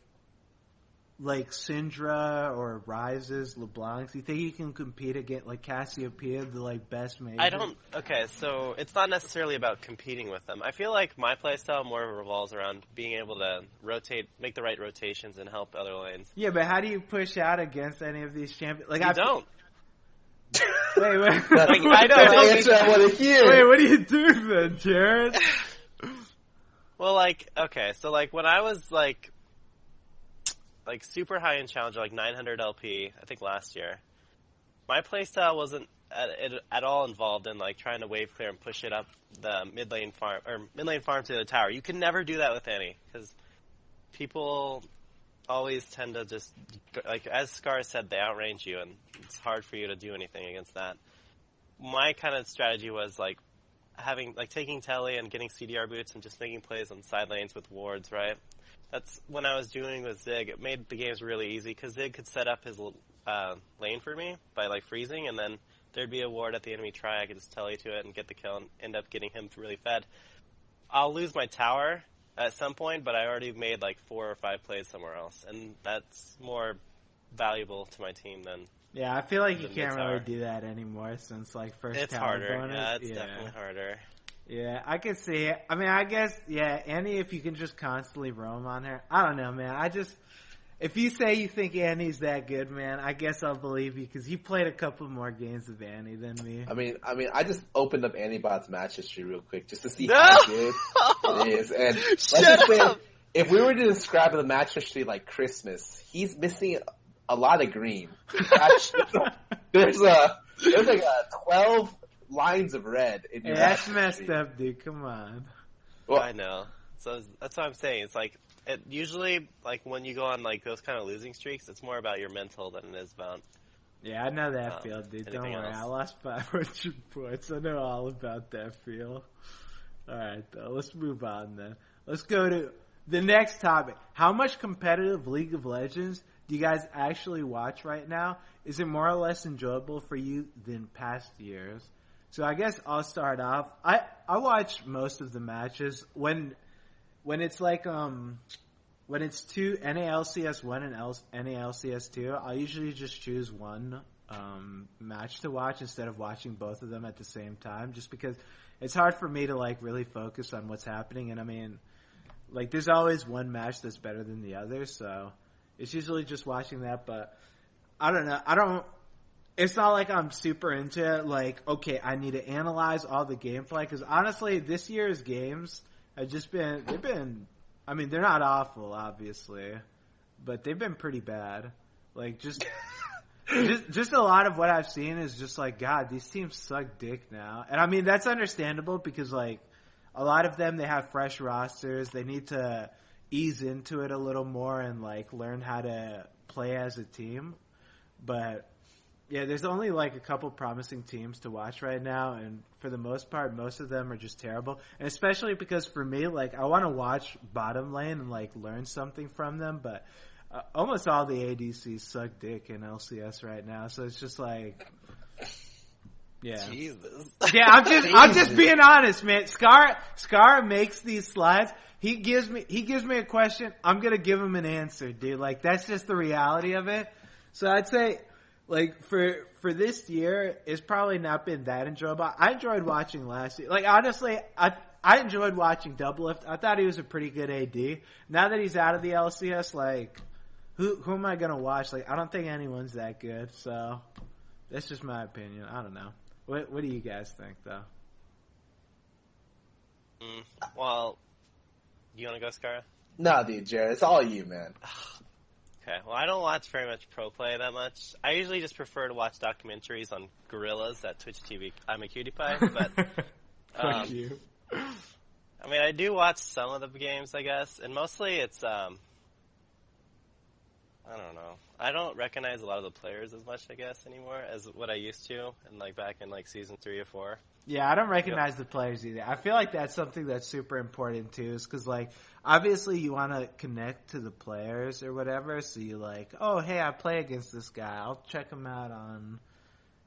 Syndra or Rises, LeBlancs? You think you can compete against like Cassiopeia, the like best major? I don't. Okay, so it's not necessarily about competing with them. I feel like my playstyle more revolves around being able to rotate, make the right rotations, and help other lanes. Yeah, but how do you push out against any of these champions? Like I don't. Wait. Like, I know. That's the answer I want to hear. Wait, what do you do then, Jared? Well, like, okay, so like when I was like super high in Challenger, like 900 LP, I think last year, my playstyle wasn't at all involved in like trying to wave clear and push it up the mid lane farm to the tower. You can never do that with Annie, because people always tend to just, like as Scar said, they outrange you, and it's hard for you to do anything against that. My kind of strategy was like taking Telly and getting CDR boots and just making plays on side lanes with wards, right? That's when I was doing with Zig. It made the games really easy because Zig could set up his lane for me by like freezing, and then there'd be a ward at the enemy try. I could just telly to it and get the kill and end up getting him really fed. I'll lose my tower at some point, but I already made like 4 or 5 plays somewhere else, and that's more valuable to my team than. Yeah, I feel like you can't really do that anymore since like first it's tower harder. bonus. Yeah, it's definitely harder. Yeah, I can see it. I mean, I guess, yeah, Annie, if you can just constantly roam on her. I don't know, man. If you say you think Annie's that good, man, I guess I'll believe you, because you played a couple more games of Annie than me. I mean, I just opened up Annie-Bot's match history real quick just to see how good it is. And let's just say, if we were to describe the match history like Christmas, he's missing a lot of green. There's like 12 lines of red in your that's messed up, dude. Come on. Well, I know. So that's what I'm saying. It's like usually like when you go on like those kind of losing streaks, it's more about your mental than it is about. Yeah, I know that feel, dude. Don't worry. I lost 500 points. I know all about that feel. All right, though. Let's move on then. Let's go to the next topic. How much competitive League of Legends do you guys actually watch right now? Is it more or less enjoyable for you than past years? So I guess I'll start off. I watch most of the matches when it's like when it's two NALCS 1 and NALCS 2. I'll usually just choose one match to watch instead of watching both of them at the same time, just because it's hard for me to like really focus on what's happening. And I mean, like there's always one match that's better than the other, so it's usually just watching that. But I don't know. It's not like I'm super into it, like, okay, I need to analyze all the gameplay, because honestly, this year's games have just been, I mean, they're not awful, obviously, but they've been pretty bad. Like, just a lot of what I've seen is just like, God, these teams suck dick now. And I mean, that's understandable, because like, a lot of them, they have fresh rosters, they need to ease into it a little more and like, learn how to play as a team, but yeah, there's only like a couple promising teams to watch right now, and for the most part, most of them are just terrible. And especially because for me, like, I want to watch bottom lane and like learn something from them, but almost all the ADCs suck dick in LCS right now, so it's just like, Yeah. Jesus. Yeah, I'm just being honest, man. Scar makes these slides. He gives me a question. I'm gonna give him an answer, dude. Like that's just the reality of it. So I'd say, like for this year, it's probably not been that enjoyable. I enjoyed watching last year. Like honestly, I enjoyed watching Doublelift. I thought he was a pretty good AD. Now that he's out of the LCS, like who am I gonna watch? Like I don't think anyone's that good. So that's just my opinion. I don't know. What do you guys think, though? Well, you want to go, Scara? No, dude, Jared, it's all you, man. Okay, well, I don't watch very much pro play that much. I usually just prefer to watch documentaries on gorillas at Twitch TV. I'm a cutie pie, but Fuck you. I mean, I do watch some of the games, I guess, and mostly it's I don't know. I don't recognize a lot of the players as much, I guess, anymore as what I used to, and like back in like season 3 or 4. Yeah, I don't recognize the players either. I feel like that's something that's super important too, is because like obviously you want to connect to the players or whatever. So you like, oh hey, I play against this guy. I'll check him out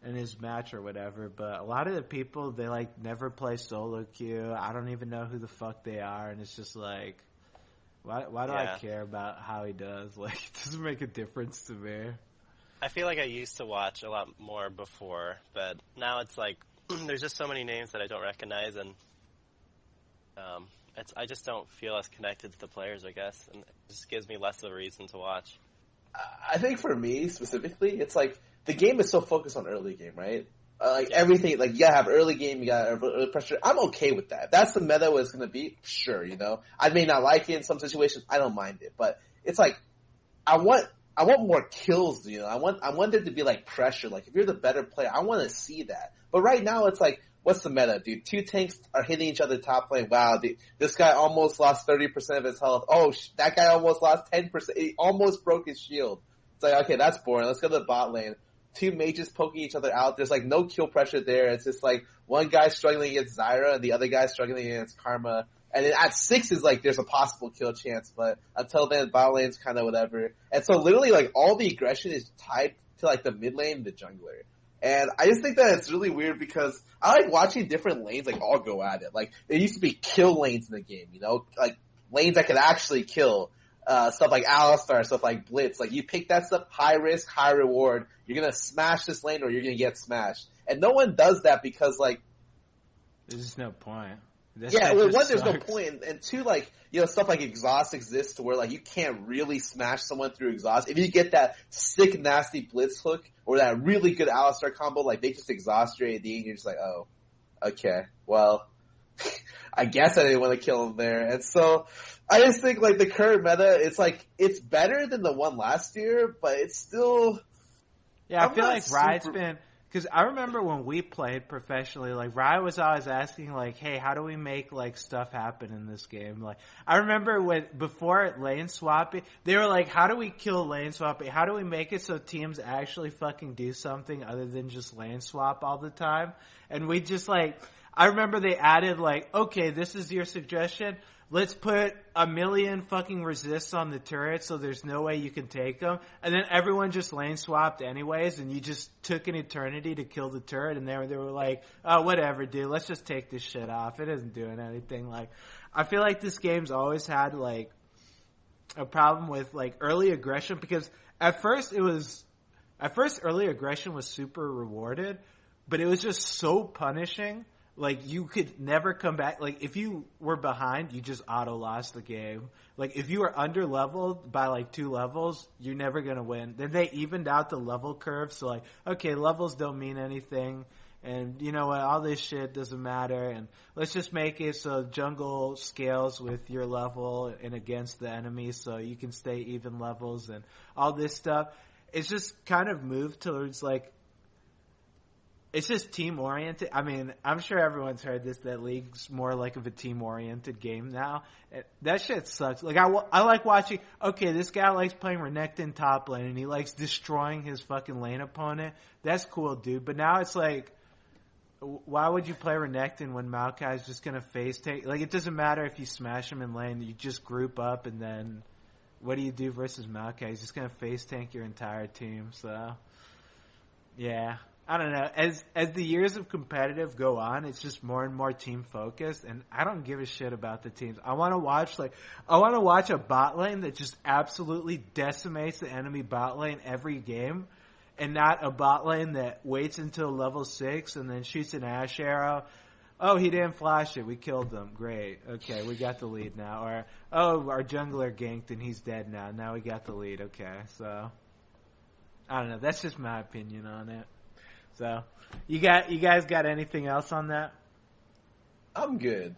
in his match or whatever. But a lot of the people, they like never play solo queue. I don't even know who the fuck they are, and it's just like. Why do I care about how he does? Like, it doesn't make a difference to me. I feel like I used to watch a lot more before, but now it's like, there's just so many names that I don't recognize, and I just don't feel as connected to the players, I guess, and it just gives me less of a reason to watch. I think for me, specifically, it's like, the game is so focused on early game, right? Everything, like, you gotta have early game, you gotta have early pressure. I'm okay with that. If that's the meta what it's gonna be, sure, you know? I may not like it in some situations, I don't mind it. But it's like, I want more kills, you know? I want there to be, like, pressure. Like, if you're the better player, I want to see that. But right now, it's like, what's the meta, dude? 2 tanks are hitting each other top lane. Wow, dude, this guy almost lost 30% of his health. Oh, that guy almost lost 10%. He almost broke his shield. It's like, okay, that's boring. Let's go to the bot lane. 2 mages poking each other out. There's like no kill pressure there. It's just like one guy struggling against Zyra and the other guy struggling against Karma. And then at 6 is like there's a possible kill chance, but until then bot lane's kind of whatever. And so literally like all the aggression is tied to like the mid lane, the jungler. And I just think that it's really weird because I like watching different lanes like all go at it. Like there used to be kill lanes in the game, you know, like lanes that could actually kill. Stuff like Alistar, stuff like Blitz. Like, you pick that stuff, high risk, high reward. You're gonna smash this lane or you're gonna get smashed. And no one does that because, like... There's just no point. There's no point. And 2, like, you know, stuff like Exhaust exists to where, like, you can't really smash someone through Exhaust. If you get that sick, nasty Blitz hook or that really good Alistar combo, like, they just exhaust your AD and you're just like, oh, okay, well... I guess I didn't want to kill him there. And so I just think like the current meta, it's like, it's better than the one last year, but it's still... Yeah, I feel like Riot's been... Because I remember when we played professionally, like Riot was always asking like, hey, how do we make like stuff happen in this game? Like, I remember before lane swapping, they were like, how do we kill lane swapping? How do we make it so teams actually fucking do something other than just lane swap all the time? And we just like... I remember they added like, okay, this is your suggestion. Let's put 1 million fucking resists on the turret so there's no way you can take them. And then everyone just lane swapped anyways, and you just took an eternity to kill the turret, and they were like, oh, whatever, dude, let's just take this shit off. It isn't doing anything. Like, I feel like this game's always had like a problem with like early aggression, because at first early aggression was super rewarded, but it was just so punishing. Like, you could never come back. Like, if you were behind, you just auto-lost the game. Like, if you were under-leveled by, like, 2 levels, you're never gonna win. Then they evened out the level curve, so, like, okay, levels don't mean anything. And, you know what, all this shit doesn't matter. And let's just make it so jungle scales with your level and against the enemy so you can stay even levels and all this stuff. It's just kind of moved towards, like, it's just team-oriented. I mean, I'm sure everyone's heard this, that League's more like of a team-oriented game now. That shit sucks. Like, I like watching, okay, this guy likes playing Renekton top lane, and he likes destroying his fucking lane opponent. That's cool, dude. But now it's like, why would you play Renekton when Maokai's just going to face take? Like, it doesn't matter if you smash him in lane. You just group up, and then what do you do versus Maokai? He's just going to face tank your entire team, so... Yeah. I don't know. As the years of competitive go on, it's just more and more team focused, and I don't give a shit about the teams. I want to watch a bot lane that just absolutely decimates the enemy bot lane every game, and not a bot lane that waits until level 6 and then shoots an Ash arrow. Oh, he didn't flash it. We killed them. Great. Okay, we got the lead now. Or our jungler ganked and he's dead now. Now we got the lead. Okay, so I don't know. That's just my opinion on it. So, you guys got anything else on that? I'm good.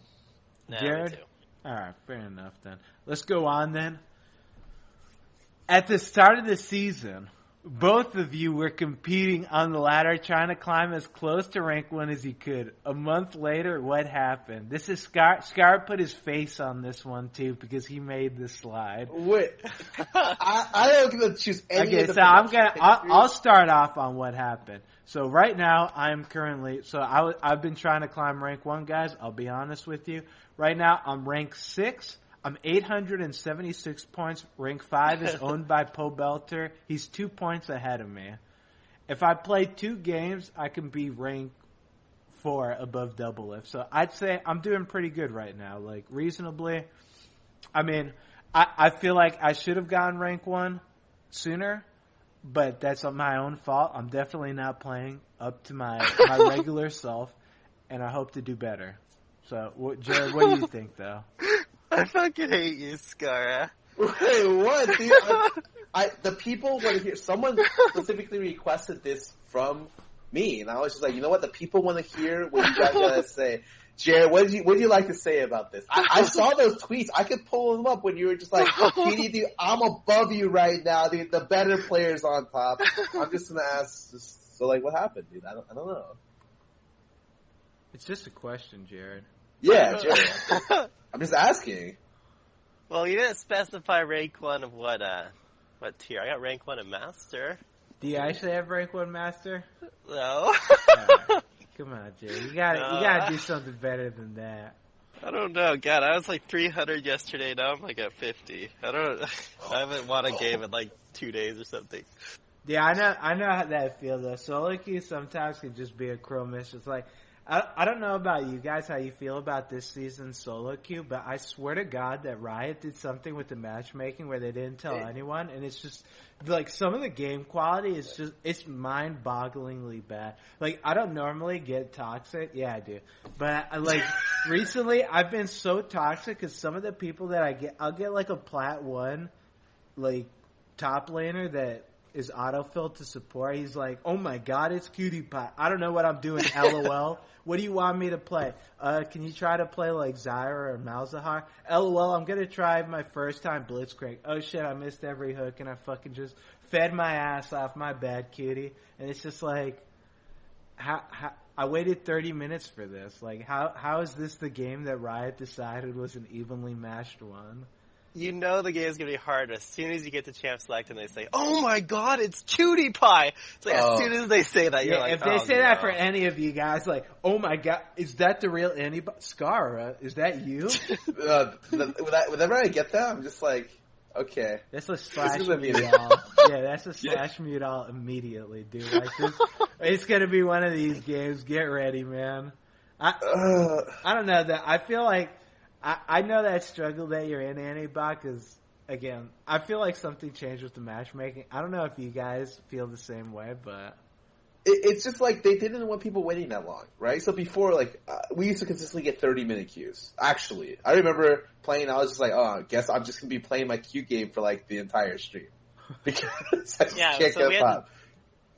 Nah, Jared? me too. Alright, fair enough then. Let's go on then. At the start of the season, both of you were competing on the ladder, trying to climb as close to rank 1 as you could. A month later, what happened? This is Scar. Scar put his face on this one too because he made the slide. Wait, I don't get to choose any Okay, of the so I'll pictures. start off on what happened. So right now, I've been trying to climb rank 1, guys. I'll be honest with you. Right now, I'm rank 6. I'm 876 points. Rank 5 is owned by Po Belter. He's 2 points ahead of me. If I play 2 games, I can be rank 4 above Double Lift. So I'd say I'm doing pretty good right now, like reasonably. I mean, I feel like I should have gotten rank 1 sooner, but that's my own fault. I'm definitely not playing up to my regular self, and I hope to do better. So, Jared, what do you think, though? I fucking hate you, Scara. Wait, what, dude? The people want to hear. Someone specifically requested this from me, and I was just like, you know what? The people want to hear what you guys gotta say. Jared, what do you like to say about this? I saw those tweets. I could pull them up when you were just like, PD, dude, I'm above you right now, dude. The better player's on top. I'm just gonna ask. So, like, what happened, dude? I don't know. It's just a question, Jared. Yeah, Jared. I'm just asking. Well, you didn't specify rank 1 of what tier. I got rank 1 of Master. Do you actually have rank 1 master? No. Right. Come on, Jared. You gotta do something better than that. I don't know. God, I was like 300 yesterday. Now I'm like at 50. I haven't won a game in like 2 days or something. Yeah, I know how that feels though. Solo queue sometimes can just be a crow miss. It's like, I don't know about you guys, how you feel about this season's solo queue, but I swear to God that Riot did something with the matchmaking where they didn't tell anyone, and it's just, like, some of the game quality is just, it's mind-bogglingly bad. Like, I don't normally get toxic. Yeah, I do. But, recently, I've been so toxic because some of the people that I'll get, like, a Plat 1, like, top laner that is autofilled to support. He's like, oh my God, it's Cutie Pie. I don't know what I'm doing, LOL. What do you want me to play? Can you try to play like Zyra or Malzahar? LOL, I'm going to try my first time Blitzcrank. Oh shit, I missed every hook and I fucking just fed my ass off. My bad, cutie. And it's just like, how I waited 30 minutes for this. Like, how is this the game that Riot decided was an evenly matched one? You know the game's gonna be hard as soon as you get to champ select and they say, "Oh my God, it's Cutie Pie." It's like as soon as they say that, you're like, if they say that for any of you guys, like, "Oh my God, is that the real anybody? Scara, is that you?" Whenever I get that, I'm just like, okay. That's a slash mute all. Yeah, that's a slash mute all immediately, dude. Like this, it's gonna be one of these games. Get ready, man. I don't know that. I feel like. I know that struggle that you're in, Antibot, because, again, I feel like something changed with the matchmaking. I don't know if you guys feel the same way, but... It's just like they didn't want people waiting that long, right? So before, like, we used to consistently get 30-minute queues. Actually, I remember playing, I was just like, oh, I guess I'm just going to be playing my queue game for, like, the entire stream. Because I just can't get up.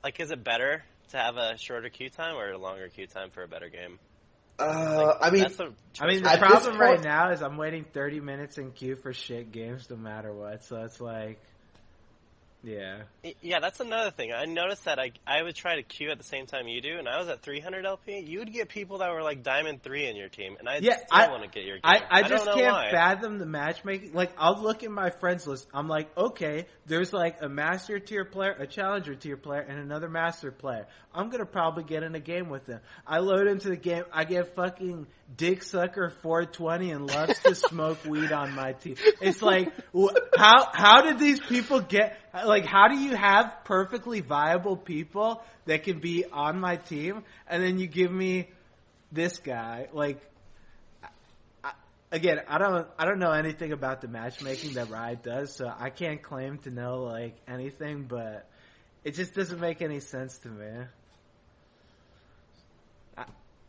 Like, is it better to have a shorter queue time or a longer queue time for a better game? I mean, the problem right now is I'm waiting 30 minutes in queue for shit games no matter what, so it's like, yeah. Yeah, that's another thing. I noticed that I would try to queue at the same time you do, and I was at 300 LP. You would get people that were like Diamond 3 in your team, and I still want to get your game. I just can't why. fathom the matchmaking. Like, I'll look at my friends list. I'm like, okay, there's like a Master tier player, a Challenger tier player, and another Master player. I'm going to probably get in a game with them. I load into the game. I get fucking Dick Sucker 420 and loves to smoke weed on my team. It's like, how did these people get... Like, how do you have perfectly viable people that can be on my team, and then you give me this guy? Like, again, I don't know anything about the matchmaking that Riot does, so I can't claim to know like anything, but it just doesn't make any sense to me.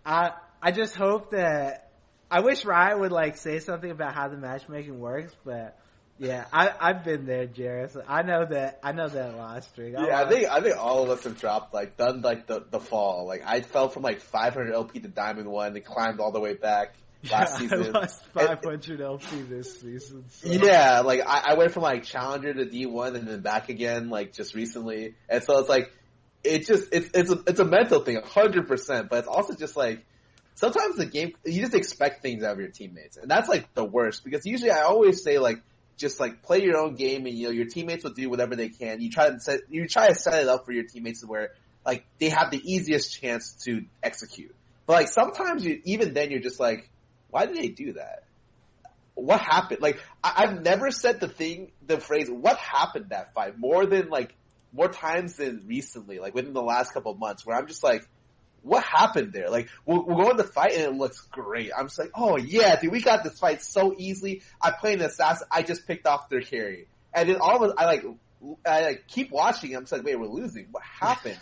I just hope that I wish Riot would like say something about how the matchmaking works, but yeah, I've been there, Jared. So I know that lost streak. I think all of us have dropped done the fall. Like I fell from 500 LP to Diamond 1 and climbed all the way back last season. I lost 500 LP this season. So. Yeah, I went from Challenger to D1 and then back again just recently. And so it's a mental thing, 100%, but it's also just sometimes the game, you just expect things out of your teammates. And that's the worst, because usually I always say just play your own game, and your teammates will do whatever they can. You try to set it up for your teammates to where they have the easiest chance to execute. But sometimes even then you're just why did they do that? What happened? I've never said the phrase "what happened" that fight more times than recently, within the last couple of months, where I'm just what happened there? We'll go in the fight and it looks great. I'm just oh yeah, dude, we got this fight so easily. I played an assassin. I just picked off their carry. And then all of a sudden, I keep watching. I'm just wait, we're losing. What happened?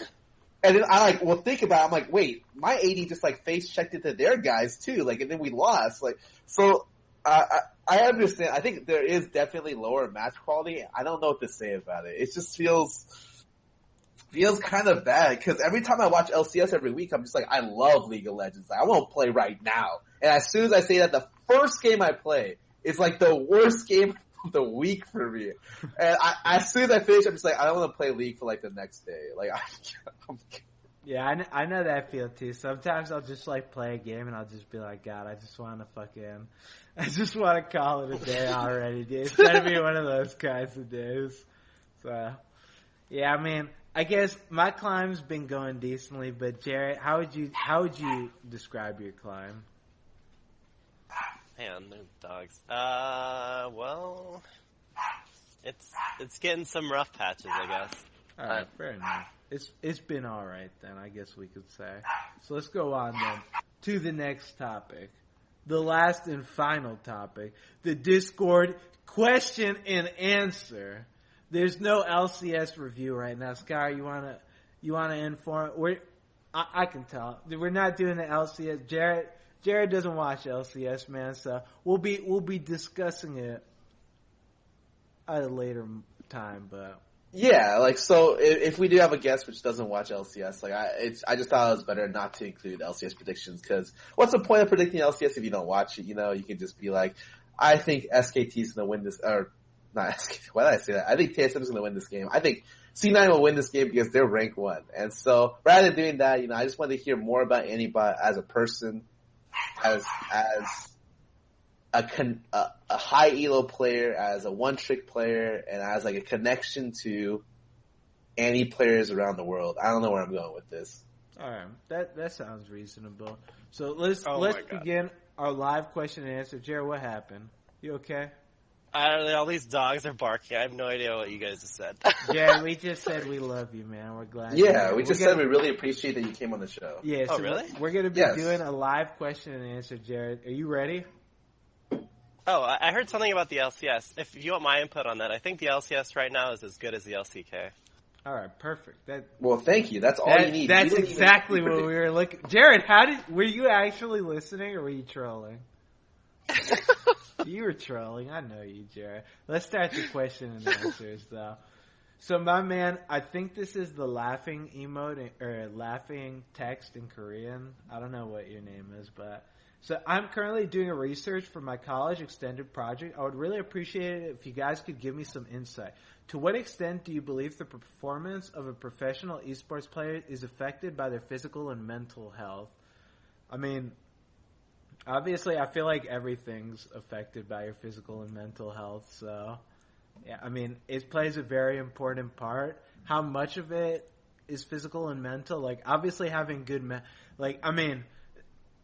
And then I think about it. I'm wait, my AD just face checked into their guys too. And then we lost. So I understand. I think there is definitely lower match quality. I don't know what to say about it. It just feels kind of bad, because every time I watch LCS every week, I'm just I love League of Legends. I want to play right now. And as soon as I say that, the first game I play is the worst game of the week for me. And as soon as I finish, I'm just I don't want to play League for the next day. Yeah, I know that feel too. Sometimes I'll just play a game and I'll just be God, I just want to call it a day already, dude. It's gotta be one of those kinds of days. So, yeah, I mean, I guess my climb's been going decently, but Jarrett, how would you describe your climb? Man, they're dogs. Well, it's getting some rough patches, I guess. All right, fair enough. It's been all right then, I guess we could say. So let's go on then to the next topic, the last and final topic, the Discord question and answer. There's no LCS review right now. Sky, you wanna inform? I can tell we're not doing the LCS. Jared doesn't watch LCS, man. So we'll be discussing it at a later time. But yeah, so if we do have a guest which doesn't watch LCS, I just thought it was better not to include LCS predictions, because what's the point of predicting LCS if you don't watch it? You can just be I think SKT's gonna win this, or not SKT. Why did I say that? I think TSM is going to win this game. I think C9 will win this game because they're rank 1. And so, rather than doing that, I just wanted to hear more about Anibot as a person, as a high elo player, as a one-trick player, and as a connection to any players around the world. I don't know where I'm going with this. All right, that sounds reasonable. So let's begin our live question and answer. Jared, what happened? You okay? I don't know, all these dogs are barking. I have no idea what you guys just said. Yeah, we just said we love you, man. We're glad. Yeah, we just said we really appreciate that you came on the show. Yeah, so really? We're going to be doing a live question and answer, Jared. Are you ready? Oh, I heard something about the LCS. If you want my input on that, I think the LCS right now is as good as the LCK. All right, perfect. Well, thank you. That's all you need. That's exactly what we were looking. Jared, were you actually listening, or were you trolling? You were trolling. I know you, Jared. Let's start the question and answers, though. So, my man, I think this is the laughing emote, or laughing text in Korean. I don't know what your name is, but... So, I'm currently doing a research for my college extended project. I would really appreciate it if you guys could give me some insight. To what extent do you believe the performance of a professional esports player is affected by their physical and mental health? I mean... Obviously, I feel like everything's affected by your physical and mental health. So, yeah, I mean, it plays a very important part. How much of it is physical and mental? Obviously having good,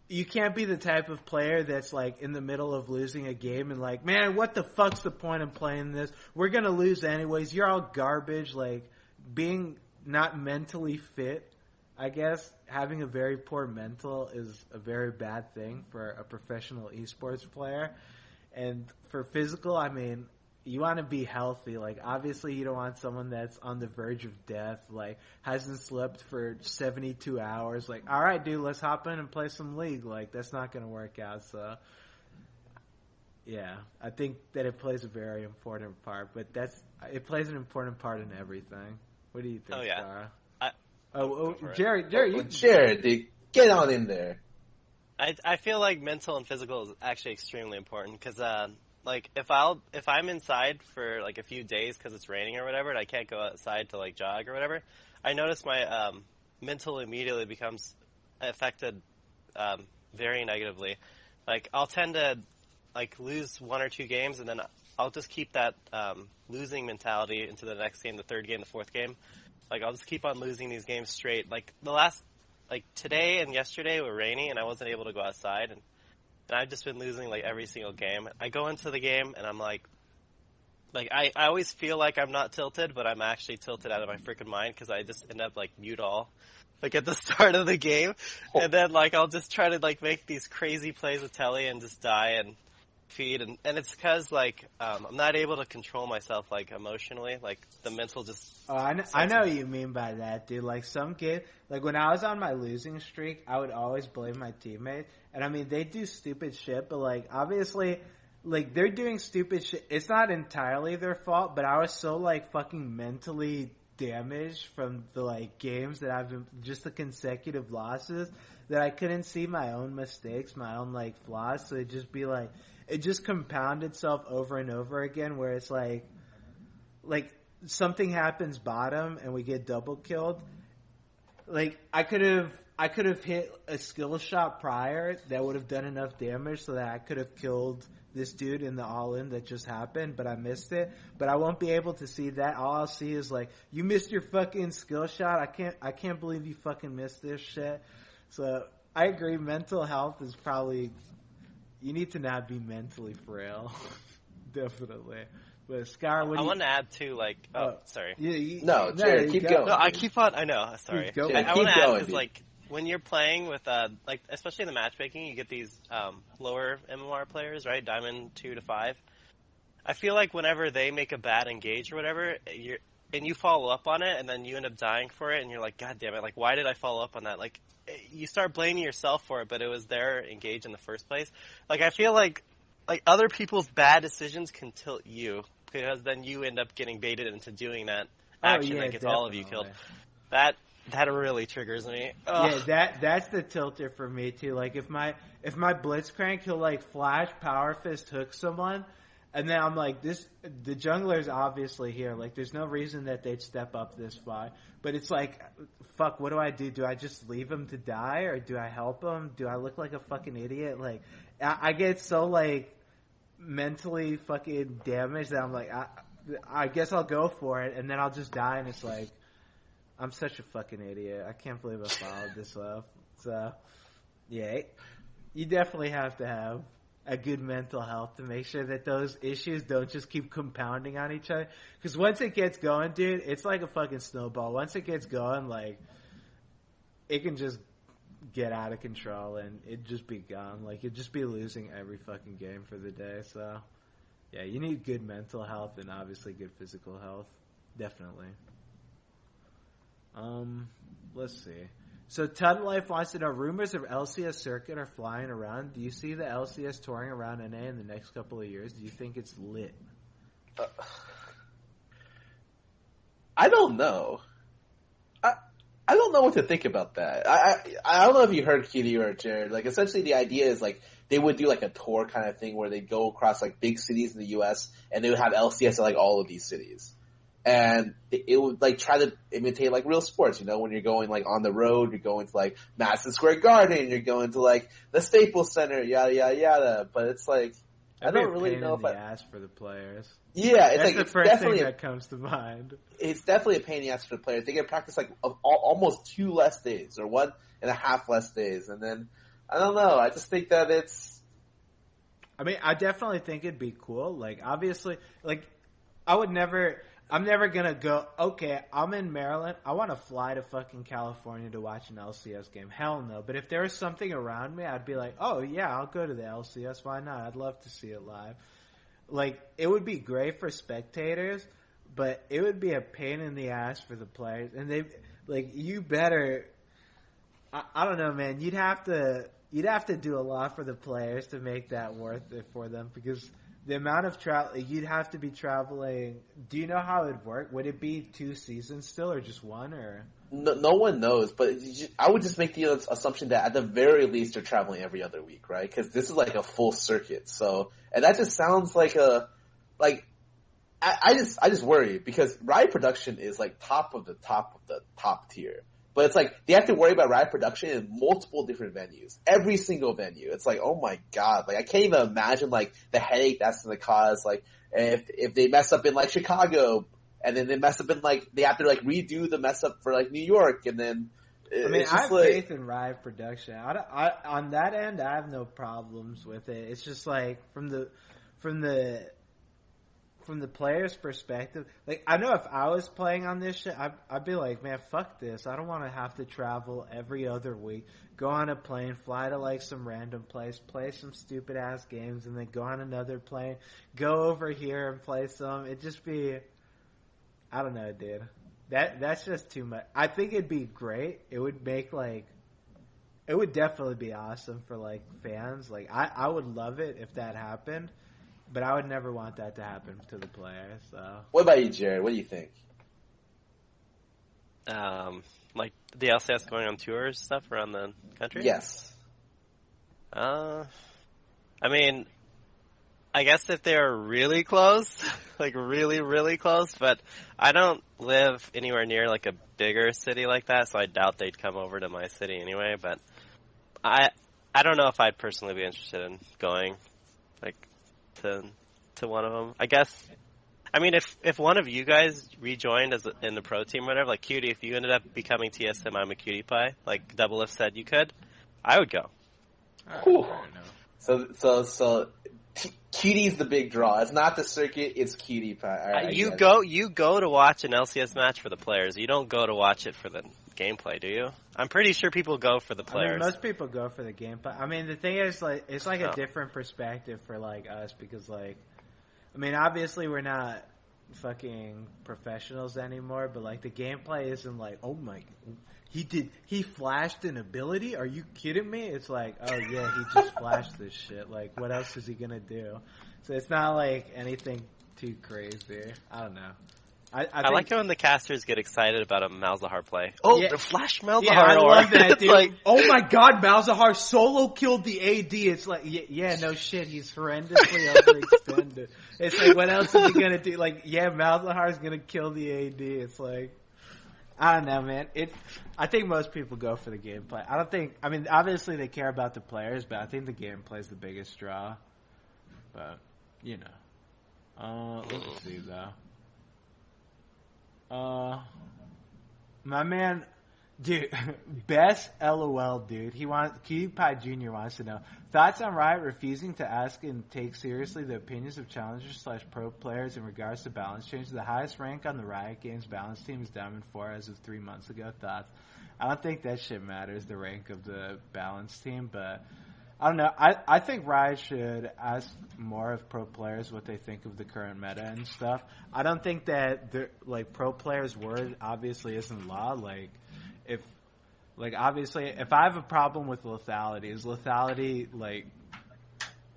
you can't be the type of player that's like in the middle of losing a game and like, man, what the fuck's the point of playing this? We're gonna lose anyways. You're all garbage. Like, being not mentally fit, I guess, having a very poor mental is a very bad thing for a professional esports player. And for physical, I mean, you want to be healthy. Like, obviously you don't want someone that's on the verge of death, like, hasn't slept for 72 hours. Like, all right, dude, let's hop in and play some League. Like, that's not going to work out. So, yeah, I think that it plays a very important part. But it plays an important part in everything. What do you think, Sarah? Jared, dude, get on in there. I feel like mental and physical is actually extremely important because, like, if I'm inside for like a few days because it's raining or whatever, and I can't go outside to like jog or whatever, I notice my mental immediately becomes affected very negatively. Like, I'll tend to like lose 1 or 2 games, and then I'll just keep that losing mentality into the next game, the third game, the fourth game. Like, I'll just keep on losing these games straight. Like, today and yesterday were rainy, and I wasn't able to go outside, and I've just been losing, like, every single game. I go into the game, and I'm like, I always feel like I'm not tilted, but I'm actually tilted out of my freaking mind, because I just end up, like, mute all, like, at the start of the game. And then, like, I'll just try to, like, make these crazy plays with Telly and just die and feed. And it's because, like, I'm not able to control myself, like, emotionally. Like, the mental just... Oh, I know what you mean by that, dude. Like, some game... Like, when I was on my losing streak, I would always blame my teammates. And, I mean, they do stupid shit, but, like, obviously, like, they're doing stupid shit. It's not entirely their fault, but I was so, like, fucking mentally damaged from the, like, games that I've been... Just the consecutive losses that I couldn't see my own mistakes, my own, like, flaws. So it'd just be, like... It just compounded itself over and over again where it's, like, something happens bottom and we get double killed. Like, I could have hit a skill shot prior that would have done enough damage so that I could have killed this dude in the all-in that just happened, but I missed it. But I won't be able to see that. All I'll see is, like, you missed your fucking skill shot. I can't believe you fucking missed this shit. So, I agree, mental health is probably... You need to not be mentally frail. Definitely. But Scar, I want to add too, like, sorry. Jared, keep going. No, I keep on. I know. Sorry. I want to add because, like, when you're playing with, like, especially in the matchmaking, you get these lower MMR players, right? Diamond 2 to 5. I feel like whenever they make a bad engage or whatever, you follow up on it, and then you end up dying for it, and you're like, God damn it! Like, why did I follow up on that? Like, you start blaming yourself for it, but it was their engage in the first place. Like, I feel like other people's bad decisions can tilt you, because then you end up getting baited into doing that action that gets all of you killed. That really triggers me. Ugh. Yeah, that's the tilter for me too. Like, if my Blitzcrank, he'll, like, flash power fist hook someone, and then I'm like, the jungler's obviously here. Like, there's no reason that they'd step up this far. But it's like, fuck, what do I do? Do I just leave him to die, or do I help him? Do I look like a fucking idiot? Like, I get so, like, mentally fucking damaged that I'm like, I guess I'll go for it, and then I'll just die, and it's like, I'm such a fucking idiot. I can't believe I followed this up. So, yeah, you definitely have to have a good mental health to make sure that those issues don't just keep compounding on each other. Because once it gets going, dude, it's like a fucking snowball. Once it gets going, like, it can just get out of control and it'd just be gone. Like, you'd just be losing every fucking game for the day. So, yeah, you need good mental health and obviously good physical health. Definitely. Let's see. So Tud Life wants to know, rumors of LCS circuit are flying around. Do you see the LCS touring around NA in the next couple of years? Do you think it's lit? I don't know. I don't know what to think about that. I don't know if you heard Kitty or Jared. Like, essentially the idea is, like, they would do, like, a tour kind of thing where they'd go across, like, big cities in the US and they would have LCS at, like, all of these cities. And it would, like, try to imitate, like, real sports, you know, when you're going, like, on the road, you're going to, like, Madison Square Garden, you're going to, like, the Staples Center, yada, yada, yada. But it's, like, I don't really know if I... ask for the players. Yeah, it's That's like, the it's first definitely... thing that comes to mind. It's definitely a pain in the ass for the players. They get practice, like, almost 2 less days, or 1.5 less days. And then, I don't know. I just think that it's. I mean, I definitely think it'd be cool. Like, obviously, like, I'm never gonna go, okay, I'm in Maryland, I want to fly to fucking California to watch an LCS game. Hell no. But if there was something around me, I'd be like, oh yeah, I'll go to the LCS, why not? I'd love to see it live. Like, it would be great for spectators, but it would be a pain in the ass for the players. And you better, I don't know, man, you'd have to do a lot for the players to make that worth it for them, because the amount of travel, you'd have to be traveling. Do you know how it'd work? Would it be 2 seasons still, or just 1, or? No one knows, but I would just make the assumption that at the very least you're traveling every other week, right? Because this is like a full circuit. So, and that just sounds like I just worry, because Riot Production is like top of the top tier. But it's like, they have to worry about Riot Production in multiple different venues. Every single venue. It's like, oh my god. Like, I can't even imagine, like, the headache that's gonna cause. Like, if they mess up in, like, Chicago, and then they mess up in, like, they have to, like, redo the mess up for, like, New York, and then... I mean, I have faith in Riot Production. I on that end, I have no problems with it. It's just, like, from the player's perspective, like, I know if I was playing on this shit, I'd be like, man, fuck this. I don't want to have to travel every other week, go on a plane, fly to, like, some random place, play some stupid ass games, and then go on another plane, go over here and play some. It'd just be, I don't know, dude. That's just too much. I think it'd be great. It would make, like, it would definitely be awesome for, like, fans. Like, I would love it if that happened. But I would never want that to happen to the players. So. What about you, Jared? What do you think? Like the LCS going on tours stuff around the country? Yes. I mean, I guess if they're really close, like really, really close, but I don't live anywhere near like a bigger city like that, so I doubt they'd come over to my city anyway, but I don't know if I'd personally be interested in going, like, to one of them. I guess, I mean, if one of you guys rejoined in the pro team or whatever, like Cutie, if you ended up becoming TSM, I'm a Cutie Pie, like Double If said you could, I would go. Cool. So Cutie's the big draw. It's not the circuit, it's Cutie Pie. All right, you go to watch an LCS match for the players. You don't go to watch it for the gameplay, do you? I'm pretty sure people go for the players. I mean, most people go for the gameplay. I mean, the thing is, like, it's like a different perspective for, like, us, because, like, I mean, obviously we're not fucking professionals anymore, but, like, the gameplay isn't like, oh my, he flashed an ability? Are you kidding me? It's like, oh yeah, he just flashed this shit. Like, what else is he gonna do? So it's not like anything too crazy. I don't know. I like it when the casters get excited about a Malzahar play. Oh, yeah, the flash Malzahar! Yeah, I love that, dude. Like, oh my god, Malzahar solo killed the AD. It's like, yeah, no shit, he's horrendously overextended. It's like, what else is he gonna do? Like, yeah, Malzahar's gonna kill the AD. It's like, I don't know, man. I think most people go for the gameplay. I mean, obviously they care about the players, but I think the gameplay is the biggest draw. But, you know. Let's see, though. My man, dude, best LOL, dude. Cutie Pie Jr. wants to know thoughts on Riot refusing to ask and take seriously the opinions of challengers / pro players in regards to balance change. The highest rank on the Riot Games balance team is Diamond 4 as of 3 months ago. Thoughts? I don't think that shit matters, the rank of the balance team, but I don't know. I think Riot should ask more of pro players what they think of the current meta and stuff. I don't think that like pro players' word obviously isn't law. Obviously, if I have a problem with lethality, is lethality like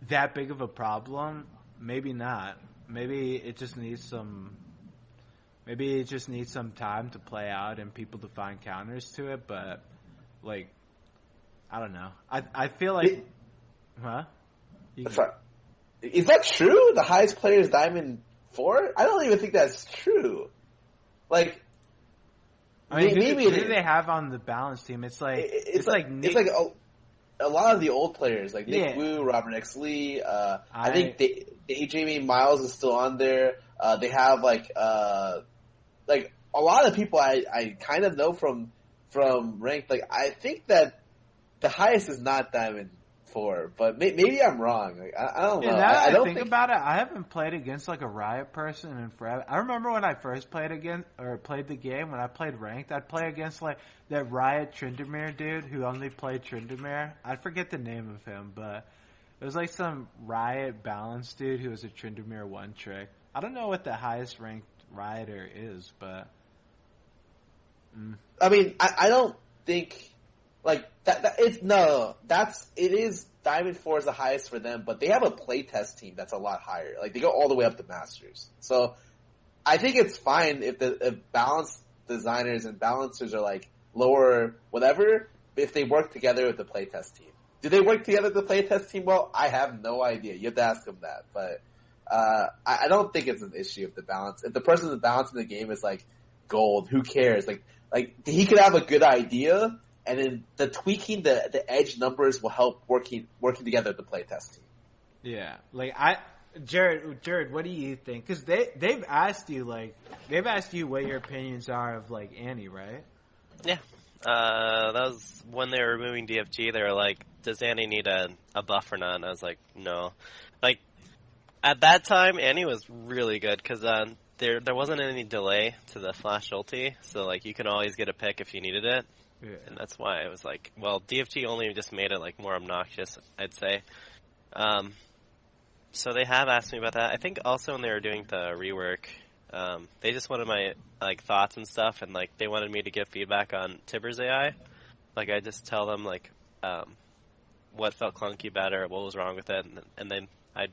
that big of a problem? Maybe not. Maybe it just needs some time to play out and people to find counters to it. But like, I don't know. I feel like, huh? Sorry. Is that true? The highest player is Diamond 4? I don't even think that's true. Like, I mean, who do they have on the balance team? It's like Nick, it's like a lot of the old players, like Nick Wu, Robert X. Lee. I think Daydreaming Miles is still on there. They have like a lot of people I kind of know from ranked. Like, I think that the highest is not Diamond 4, but maybe I'm wrong. Like, I don't know. Now I don't think about it, I haven't played against like a Riot person in forever. I remember when I first played the game, when I played ranked, I'd play against like that Riot Tryndamere dude who only played Tryndamere. I forget the name of him, but it was like some Riot balance dude who was a Tryndamere one trick. I don't know what the highest ranked Rioter is, but I mean, I don't think like that it's no. It is Diamond 4 is the highest for them, but they have a playtest team that's a lot higher. Like they go all the way up to Masters. So I think it's fine if balance designers and balancers are like lower whatever, if they work together with the playtest team. Do they work together with the playtest team? Well, I have no idea. You have to ask them that. But I don't think it's an issue if the balance if the person that's balancing the game is like gold, who cares? Like he could have a good idea, and then the tweaking the edge numbers will help working together at the playtest team. Yeah, like Jared, what do you think? Because they've asked you what your opinions are of like Annie, right? Yeah, that was when they were removing DFG. They were like, "Does Annie need a buff or not?" And I was like, "No." Like at that time, Annie was really good because there wasn't any delay to the flash ulti, so like you can always get a pick if you needed it. Yeah. And that's why it was like, well, DFG only just made it like more obnoxious, I'd say. So they have asked me about that. I think also when they were doing the rework, they just wanted my like thoughts and stuff, and like they wanted me to give feedback on Tibbers AI. Like I just tell them like what felt clunky about it, or what was wrong with it, and then I'd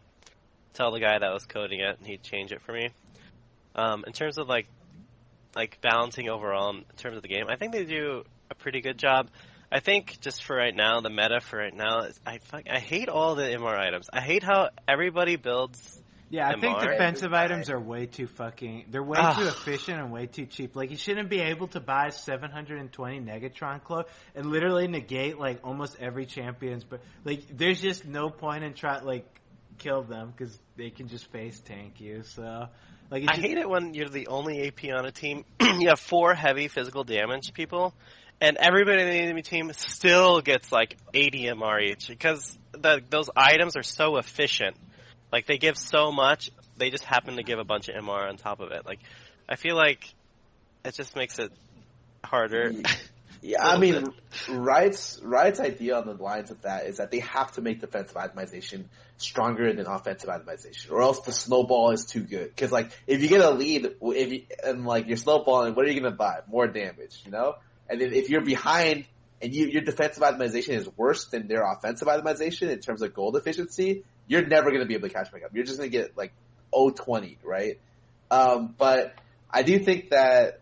tell the guy that was coding it, and he'd change it for me. In terms of like balancing overall in terms of the game, I think they do a pretty good job. I think just for right now, the meta for right now is I hate all the MR items. I hate how everybody builds. Yeah, I MR. think defensive items are way too they're way too efficient and way too cheap. Like, you shouldn't be able to buy 720 Negatron cloak and literally negate, like, almost every champion's, but, like, there's just no point in kill them, because they can just face tank you, so... Like, I hate it when you're the only AP on a team. You have 4 heavy physical damage people, and everybody in the enemy team still gets, like, 80 MR each, because those items are so efficient. Like, they give so much, they just happen to give a bunch of MR on top of it. Like, I feel like it just makes it harder. Yeah, I mean, Riot's idea on the lines of that is that they have to make defensive itemization stronger than offensive itemization, or else the snowball is too good. Because, like, if you get a lead, you're snowballing, what are you going to buy? More damage, you know? And then if you're behind and your defensive itemization is worse than their offensive itemization in terms of gold efficiency, you're never going to be able to catch back up. You're just going to get, like, 0-20, right? But I do think that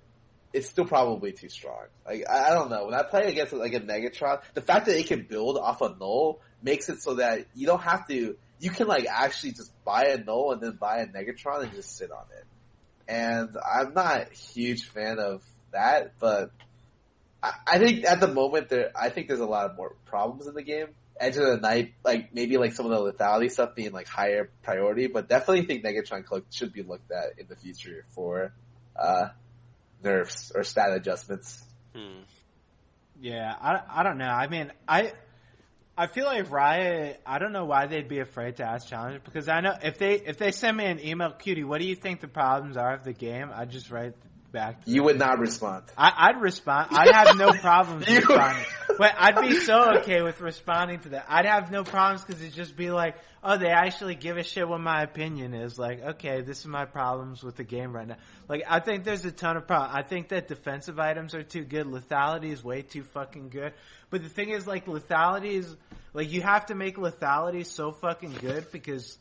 it's still probably too strong. Like, I don't know. When I play against, like, a Negatron, the fact that it can build off a null makes it so that you don't have to, you can, like, actually just buy a null and then buy a Negatron and just sit on it. And I'm not a huge fan of that, but I think at the moment I think there's a lot of more problems in the game. Edge of the Night, like, maybe, like, some of the lethality stuff being, like, higher priority, but definitely think Negatron Cloak should be looked at in the future for, nerfs or stat adjustments. Yeah, I don't know. I mean, I feel like Riot, I don't know why they'd be afraid to ask challengers, because I know if they send me an email, Cutie, what do you think the problems are of the game? I'd just write back to them. You would not respond. I'd respond. I'd have no problems responding. But I'd be so okay with responding to that. I'd have no problems, because it'd just be like, oh, they actually give a shit what my opinion is. Like, okay, this is my problems with the game right now. Like, I think there's a ton of problems. I think that defensive items are too good. Lethality is way too fucking good. But the thing is, like, lethality is, like, you have to make lethality so fucking good, because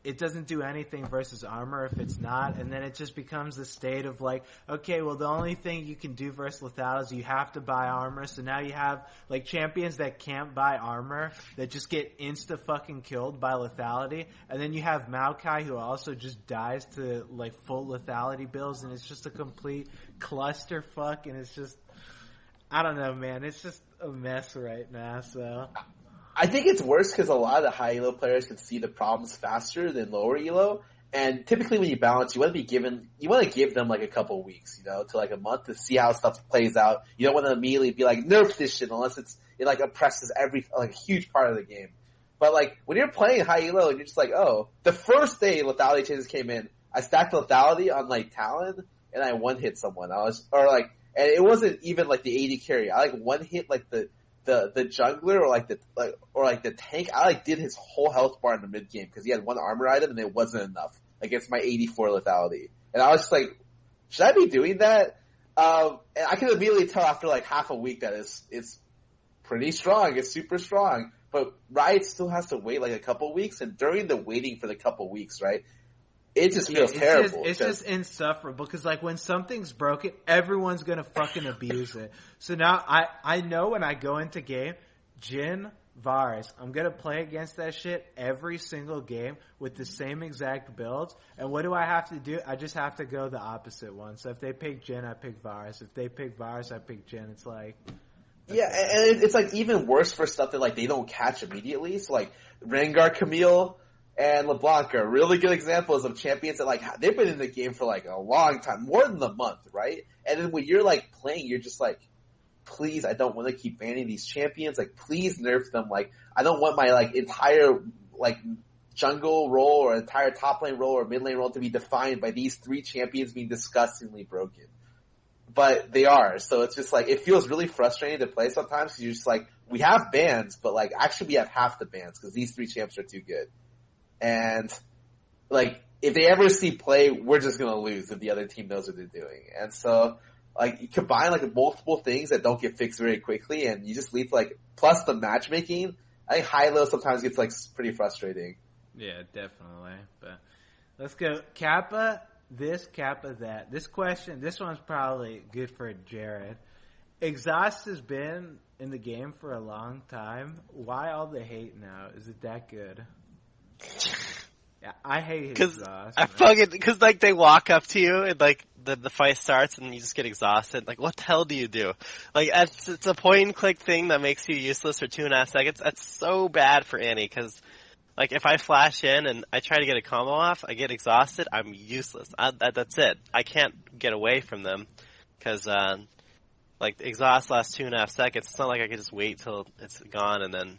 it doesn't do anything versus armor if it's not, and then it just becomes the state of like, okay, well, the only thing you can do versus lethality is you have to buy armor, so now you have, like, champions that can't buy armor that just get insta-fucking killed by lethality, and then you have Maokai who also just dies to, like, full lethality builds, and it's just a complete clusterfuck, and it's just, I don't know, man, it's just a mess right now, so... I think it's worse because a lot of the high elo players can see the problems faster than lower elo, and typically when you balance, you want to give them like a couple weeks, you know, to like a month to see how stuff plays out. You don't want to immediately be like, nerf this shit unless it's it like oppresses a huge part of the game. But like when you're playing high elo, and you're just like, oh, the first day lethality changes came in, I stacked lethality on like Talon, and I one hit someone. And it wasn't even like the AD carry. I like one hit like the jungler or the tank. I like did his whole health bar in the mid game because he had one armor item and it wasn't enough against my 84 lethality. And I was just like, should I be doing that? And I can immediately tell after like half a week that it's pretty strong. It's super strong. But Riot still has to wait like a couple weeks, and during the waiting for the couple weeks, right, it just feels terrible. It's just insufferable because like when something's broken, everyone's gonna fucking abuse it. So now I know when I go into game, Jhin, Varus, I'm gonna play against that shit every single game with the same exact builds. And what do I have to do? I just have to go the opposite one. So if they pick Jhin, I pick Varus. If they pick Varus, I pick Jhin. It's like... Yeah, and it's like even worse for stuff that like they don't catch immediately. So like Rengar, Camille, and LeBlanc are really good examples of champions that like they've been in the game for like a long time, more than a month, right? And then when you're like playing, you're just like, please, I don't want to keep banning these champions. Like, please nerf them. Like, I don't want my like entire like jungle role or entire top lane role or mid lane role to be defined by these 3 champions being disgustingly broken. But they are, so it's just like, it feels really frustrating to play sometimes because you're just like, we have bans, but like, actually we have half the bans because these 3 champs are too good. And like, if they ever see play, we're just gonna lose if the other team knows what they're doing. And so, like, you combine like multiple things that don't get fixed very quickly and you just lead to like, plus the matchmaking, I think high-low sometimes gets like pretty frustrating. Yeah, definitely. But let's go. Kappa this, Kappa that. This one's probably good for Jared. Exhaust has been in the game for a long time. Why all the hate now? Is it that good? Yeah, I hate Exhaust. Because like they walk up to you and like the fight starts and you just get exhausted. Like, what the hell do you do? Like, it's a point and click thing that makes you useless for 2.5 seconds. That's so bad for Annie because, like, if I flash in and I try to get a combo off, I get exhausted, I'm useless. That's it. I can't get away from them because, like, exhaust lasts 2.5 seconds. It's not like I can just wait till it's gone and then,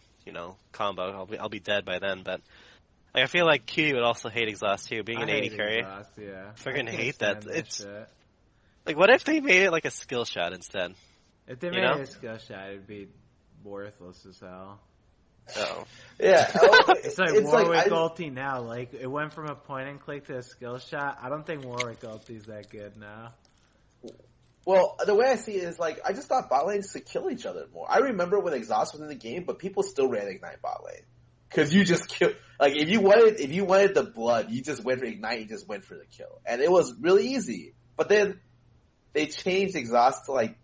combo. I'll be dead by then. But like, I feel like Q would also hate exhaust too, being an 80 carry. Exhaust, yeah. Freaking hate that. It's shit. Like, what if they made it like a skill shot instead? If they made it a skill shot, it'd be worthless as hell. Oh. Yeah. It's like Warwick ulti now. Like, it went from a point and click to a skill shot. I don't think Warwick ulti's that good now. Well, the way I see it is like, I just thought bot lanes could kill each other more. I remember when Exhaust was in the game, but people still ran Ignite bot lane. Cause you just kill, like, if you wanted the blood, you just went for Ignite, you just went for the kill. And it was really easy. But then, they changed Exhaust to like,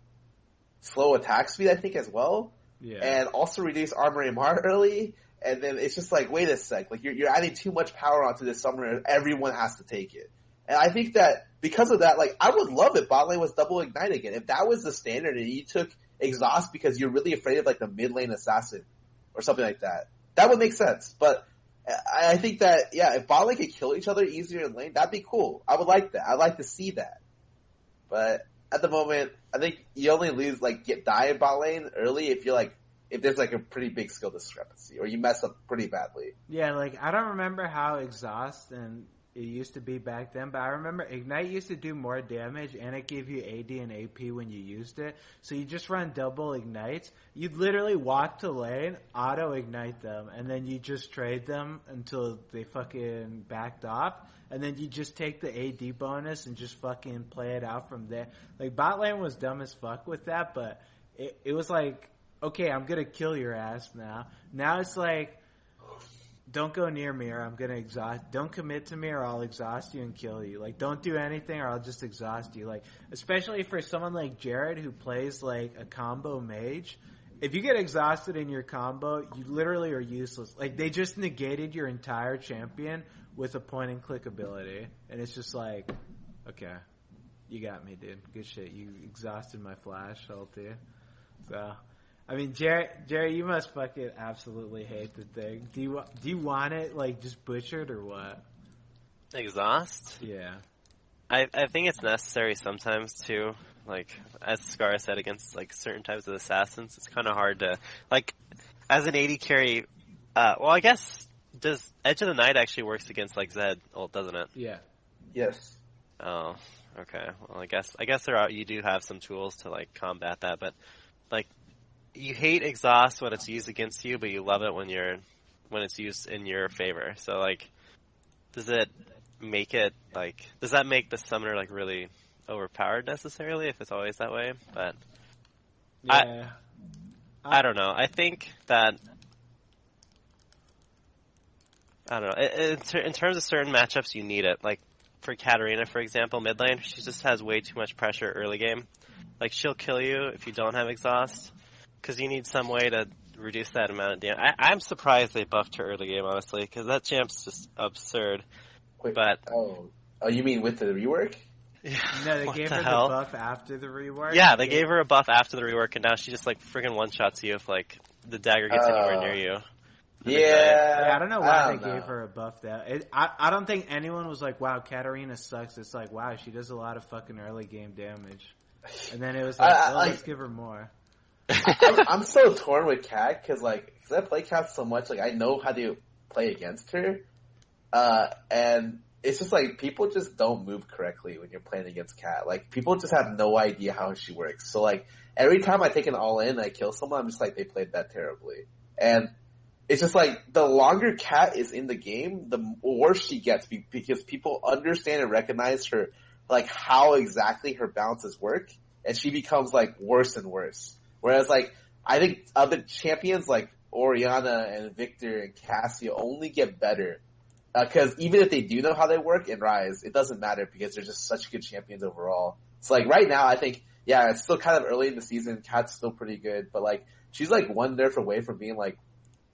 slow attack speed, I think, as well. Yeah. And also reduce armor MR early, and then it's just like, wait a sec, like you're adding too much power onto this summoner, everyone has to take it. And I think that because of that, like, I would love if bot lane was double ignite again. If that was the standard and you took exhaust because you're really afraid of like the mid lane assassin or something like that, that would make sense. But I think that, yeah, if bot lane could kill each other easier in lane, that'd be cool. I would like that. I'd like to see that. But at the moment, I think you only lose, like, die in bot lane early if there's like a pretty big skill discrepancy, or you mess up pretty badly. Yeah, like, I don't remember how exhaust and it used to be back then, but I remember Ignite used to do more damage and it gave you AD and AP when you used it. So you just run double ignites. You'd literally walk to lane, auto ignite them, and then you just trade them until they fucking backed off. And then you just take the AD bonus and just fucking play it out from there. Like, bot lane was dumb as fuck with that, but it was like, okay, I'm gonna kill your ass now. Now it's like, don't go near me or I'm gonna exhaust. Don't commit to me or I'll exhaust you and kill you. Like, don't do anything or I'll just exhaust you. Like, especially for someone like Jared who plays like a combo mage. If you get exhausted in your combo, you literally are useless. Like, they just negated your entire champion with a point and click ability. And it's just like, okay, you got me, dude. Good shit. You exhausted my flash ulti. So, I mean, Jerry, you must fucking absolutely hate the thing. Do you want it, like, just butchered or what? Exhaust? Yeah. I think it's necessary sometimes too. Like as Scar said, against like certain types of assassins, it's kind of hard to like as an AD carry. Well, I guess does Edge of the Night actually works against like Zed? Well, doesn't it? Yeah. Yes. Oh, okay. Well, I guess you do have some tools to like combat that, but like you hate exhaust when it's used against you, but you love it when it's used in your favor. So like, does that make the summoner like really overpowered necessarily if it's always that way? But Yeah. I don't know. I think that I don't know. In terms of certain matchups, you need it. Like for Katarina, for example, mid lane, she just has way too much pressure early game. Like she'll kill you if you don't have exhaust, because you need some way to reduce that amount of damage. I'm surprised they buffed her early game, honestly, because that champ's just absurd. Wait, but you mean with the rework? Yeah, No, they gave her the buff after the rework. Yeah, they gave her a buff after the rework, and now she just like friggin' one shots you if like the dagger gets anywhere near you. Yeah, I don't know why they gave her a buff that. I don't think anyone was like, wow, Katarina sucks. It's like, wow, she does a lot of fucking early game damage. And then it was like, let's give her more. I'm so torn with Kat because I play Kat so much, like I know how to play against her, and it's just like people just don't move correctly when you're playing against Kat. Like people just have no idea how she works. So like every time I take an all in, and I kill someone, I'm just like they played that terribly, and it's just like the longer Kat is in the game, the worse she gets because people understand and recognize her, like how exactly her bounces work, and she becomes like worse and worse. Whereas like I think other champions like Orianna and Victor and Cassia only get better because even if they do know how they work in Rise, it doesn't matter because they're just such good champions overall. So like right now, I think it's still kind of early in the season. Kat's still pretty good, but like she's like one nerf away from being like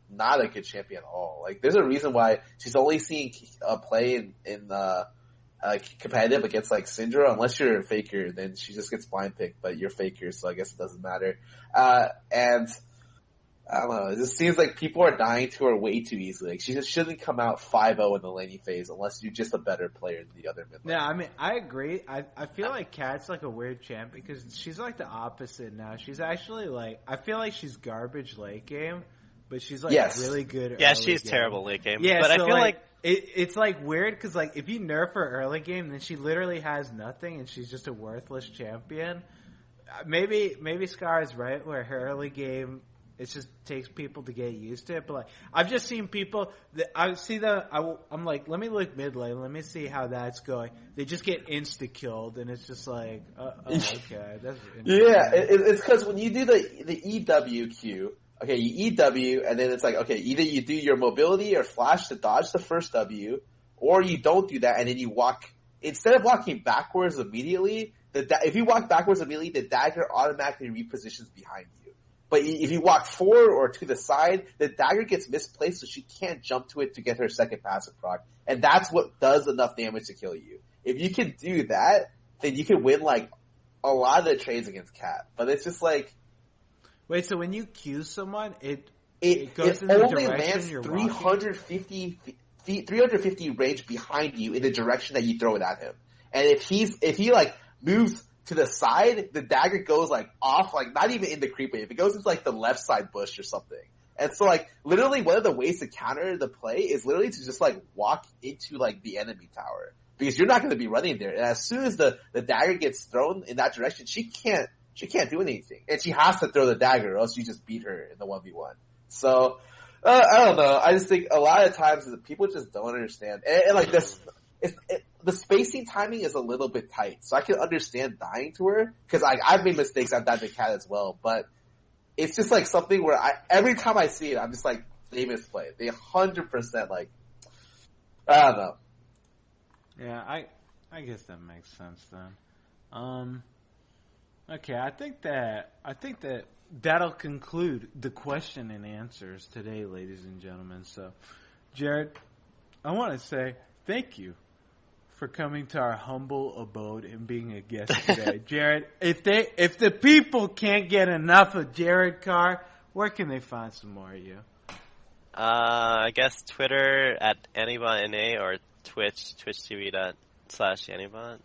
not a good champion at all. Like there's a reason why she's only seeing play in competitive against like Syndra. Unless you're a faker, then she just gets blind picked, but you're faker, so I guess it doesn't matter. And I don't know, it just seems like people are dying to her way too easily. Like she just shouldn't come out 5-0 in the laning phase unless you're just a better player than the other mid lane. Yeah, I mean, I agree. I feel like Kat's like a weird champ because she's like the opposite now. She's actually like, I feel like she's garbage late game, but she's like really good. Yeah, she's game. Terrible late game. Yeah, but so I feel like it's like weird because like if you nerf her early game, then she literally has nothing and she's just a worthless champion. Maybe Scar is right where her early game it just takes people to get used to it. But like I've just seen people that I'm like, let me look mid lane, let me see how that's going. They just get insta killed and it's just like, okay, that's it's because when you do the EWQ. Okay, you EW, and then it's like, okay, either you do your mobility or flash to dodge the first W, or you don't do that, and then you walk, instead of walking backwards immediately, if you walk backwards immediately, the dagger automatically repositions behind you. But if you walk forward or to the side, the dagger gets misplaced, so she can't jump to it to get her second passive proc. And that's what does enough damage to kill you. If you can do that, then you can win, like, a lot of the trades against Kat. But it's just like, wait, so when you Q someone, it goes in the only direction lands you're 350 range behind you in the direction that you throw it at him. And if he like moves to the side, the dagger goes like off, like not even in the creep wave. It goes into like the left side bush or something. And so like literally one of the ways to counter the play is literally to just like walk into like the enemy tower because you're not going to be running there. And as soon as the dagger gets thrown in that direction, she can't do anything. And she has to throw the dagger or else you just beat her in the 1v1. So, I don't know. I just think a lot of times people just don't understand. And like this, the spacing timing is a little bit tight. So I can understand dying to her because I've made mistakes. I've died to Kat as well. But it's just like something where every time I see it, I'm just like, they misplay. They 100% like, I don't know. Yeah, I guess that makes sense then. Okay, I think that that'll conclude the question and answers today, ladies and gentlemen. So, Jared, I want to say thank you for coming to our humble abode and being a guest today. Jared, if the people can't get enough of Jared Carr, where can they find some more of you? I guess Twitter at AnibotNA or Twitch TV./Anibot.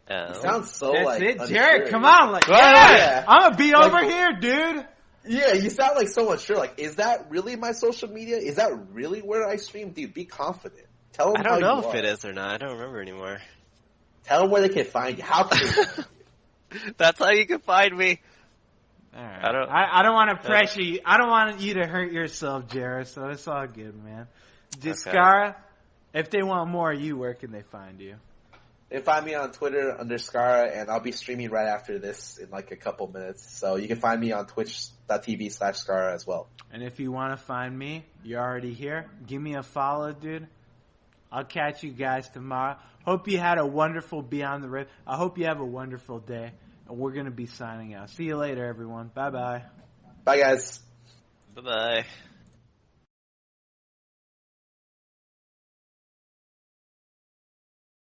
You sound so That's like it, unsure. Jared. Come on, like yeah. I'm gonna be over Like, here, dude. Yeah, you sound like so unsure. Like, is that really my social media? Is that really where I stream? Dude, be confident. Tell them I don't know you if are. it is or not. I don't remember anymore. Tell them where they can find you. How can they find you? That's how you can find me. All right. I don't want to pressure you. I don't want you to hurt yourself, Jared. So it's all good, man. Discara, if they want more of you, where can they find you? They can find me on Twitter _Skara, and I'll be streaming right after this in like a couple minutes. So you can find me on twitch.tv/Skara as well. And if you want to find me, you're already here. Give me a follow, dude. I'll catch you guys tomorrow. Hope you had a wonderful Beyond the Rift. I hope you have a wonderful day. And we're going to be signing out. See you later, everyone. Bye-bye. Bye, guys. Bye-bye.